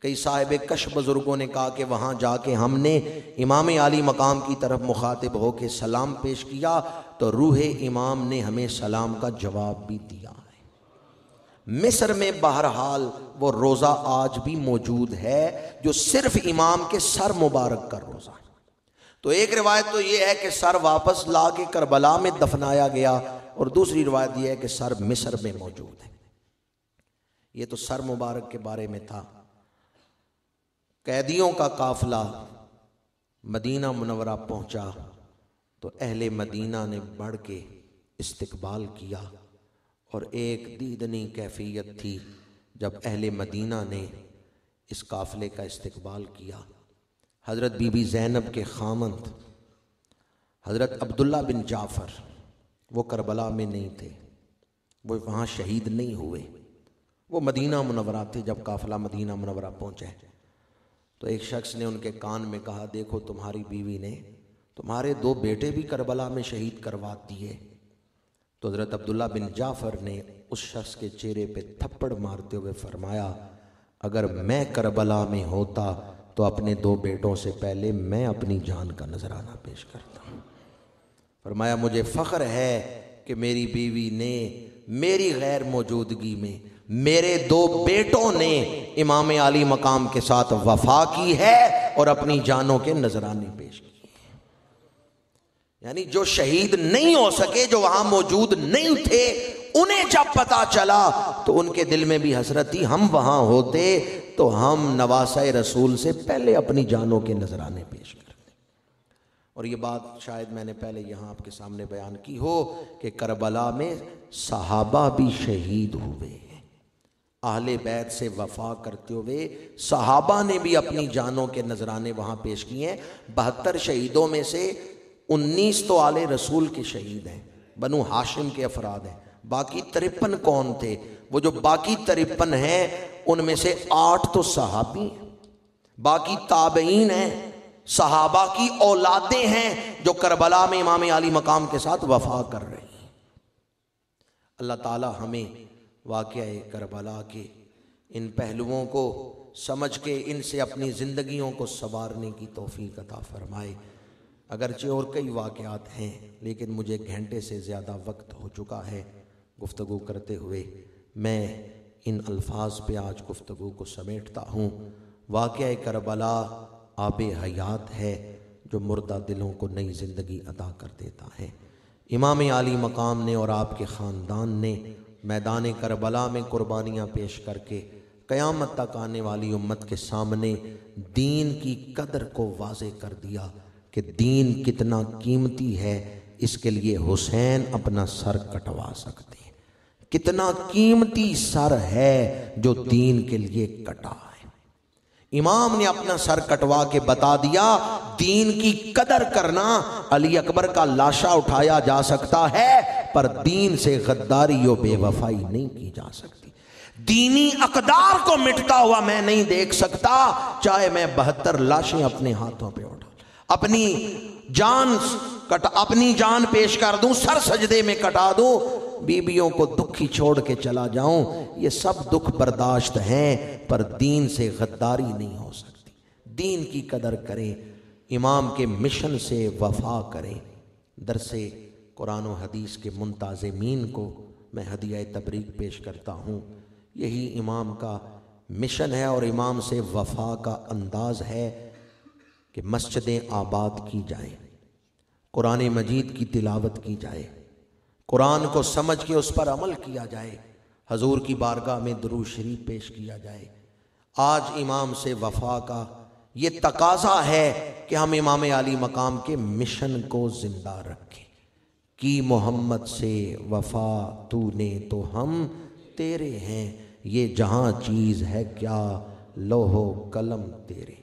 कई साहिब कश बुज़ुर्गों ने कहा कि वहाँ जाके हमने इमाम आली मकाम की तरफ मुखातिब हो के सलाम पेश किया तो रूह इमाम ने हमें सलाम का जवाब भी दिया है। मिस्र में बहरहाल वो रोज़ा आज भी मौजूद है जो सिर्फ इमाम के सर मुबारक का रोज़ा है। तो एक रिवायत तो ये है कि सर वापस ला के करबला में दफनाया गया और दूसरी रिवायत यह है कि सर मिस्र में मौजूद है। ये तो सर मुबारक के बारे में था। कैदियों का काफिला मदीना मुनव्वरा पहुंचा तो अहले मदीना ने बढ़ के इस्तकबाल किया और एक दीदनी कैफियत थी जब अहले मदीना ने इस काफिले का इस्तकबाल किया। हज़रत बीबी ज़ैनब के खामंद हज़रत अब्दुल्ला बिन जाफ़र वो करबला में नहीं थे, वो वहाँ शहीद नहीं हुए, वो मदीना मुनव्वरा थे। जब काफ़िला मदीना मुनव्वरा पहुँचे तो एक शख्स ने उनके कान में कहा, देखो तुम्हारी बीवी ने तुम्हारे 2 बेटे भी करबला में शहीद करवा दिए। तो हज़रत अब्दुल्ला बिन जाफ़र ने उस शख्स के चेहरे पे थप्पड़ मारते हुए फरमाया, अगर मैं करबला में होता तो अपने 2 बेटों से पहले मैं अपनी जान का नजराना पेश करता हूँ। फरमाया, मुझे फ़ख्र है कि मेरी बीवी ने मेरी गैर मौजूदगी में मेरे 2 बेटों ने इमाम आली मकाम के साथ वफा की है और अपनी जानों के नजराने पेश किए। यानी जो शहीद नहीं हो सके, जो वहां मौजूद नहीं थे, उन्हें जब पता चला तो उनके दिल में भी हसरत थी, हम वहां होते तो हम नवासा रसूल से पहले अपनी जानों के नजराने पेश करते। और ये बात शायद मैंने पहले यहाँ आपके सामने बयान की हो कि करबला में सहाबा भी शहीद हुए हैं। अहले बैत से वफा करते हुए सहाबा ने भी अपनी जानों के नजराने वहाँ पेश किए हैं। 72 शहीदों में से 19 तो आले रसूल के शहीद हैं, बनु हाशिम के अफराद हैं। बाकी 53 कौन थे? वो जो बाकी 53 हैं उनमें से 8 तो सहाबी हैं, बाकी ताबईन हैं, सहाबा की औलादें हैं जो करबला में इमाम आली मकाम के साथ वफा कर रही हैं। अल्लाह ताला हमें वाक़या करबला के इन पहलुओं को समझ के इनसे अपनी ज़िंदगियों को संवारने की तौफीक अता फरमाए। अगरचे और कई वाक़यात हैं, लेकिन मुझे घंटे से ज़्यादा वक्त हो चुका है गुफ्तगू करते हुए। मैं इन अल्फाज पे आज गुफ्तगू को समेटता हूँ। वाक़या करबला आब हयात है जो मुर्दा दिलों को नई ज़िंदगी अता कर देता है। इमाम आली मकाम ने और आपके ख़ानदान ने मैदान करबला में कुर्बानियाँ पेश करके क़यामत तक आने वाली उम्मत के सामने दीन की कदर को वाज़े कर दिया कि दीन कितना कीमती है। इसके लिए हुसैन अपना सर कटवा सकते हैं। कितना कीमती सर है जो दीन के लिए कटा है। इमाम ने अपना सर कटवा के बता दिया, दीन की कदर करना। अली अकबर का लाशा उठाया जा सकता है, पर दीन से गद्दारी और बेवफाई नहीं की जा सकती। दीनी अकदार को मिटता हुआ मैं नहीं देख सकता, चाहे मैं 72 लाशें अपने हाथों पे उठा, अपनी जान पेश कर दूं, सर सजदे में कटा दूं, बीबियों को दुखी छोड़ के चला जाऊं, ये सब दुख बर्दाश्त हैं, पर दीन से गद्दारी नहीं हो सकती। दीन की कदर करें, इमाम के मिशन से वफा करें। दरसे कुरान व हदीस के मुंताज़िमीन को मैं हदिया तबरीक पेश करता हूँ। यही इमाम का मिशन है और इमाम से वफा का अंदाज है कि मस्जिदें आबाद की जाएं, कुरान मजीद की तिलावत की जाए, कुरान को समझ के उस पर अमल किया जाए, हजूर की बारगाह में दुरूद शरीफ पेश किया जाए। आज इमाम से वफा का ये तकाजा है कि हम इमाम आली मकाम के मिशन को जिंदा रखें। कि मोहम्मद से वफा तूने तो हम तेरे हैं, ये जहां चीज़ है क्या लोहो कलम तेरे।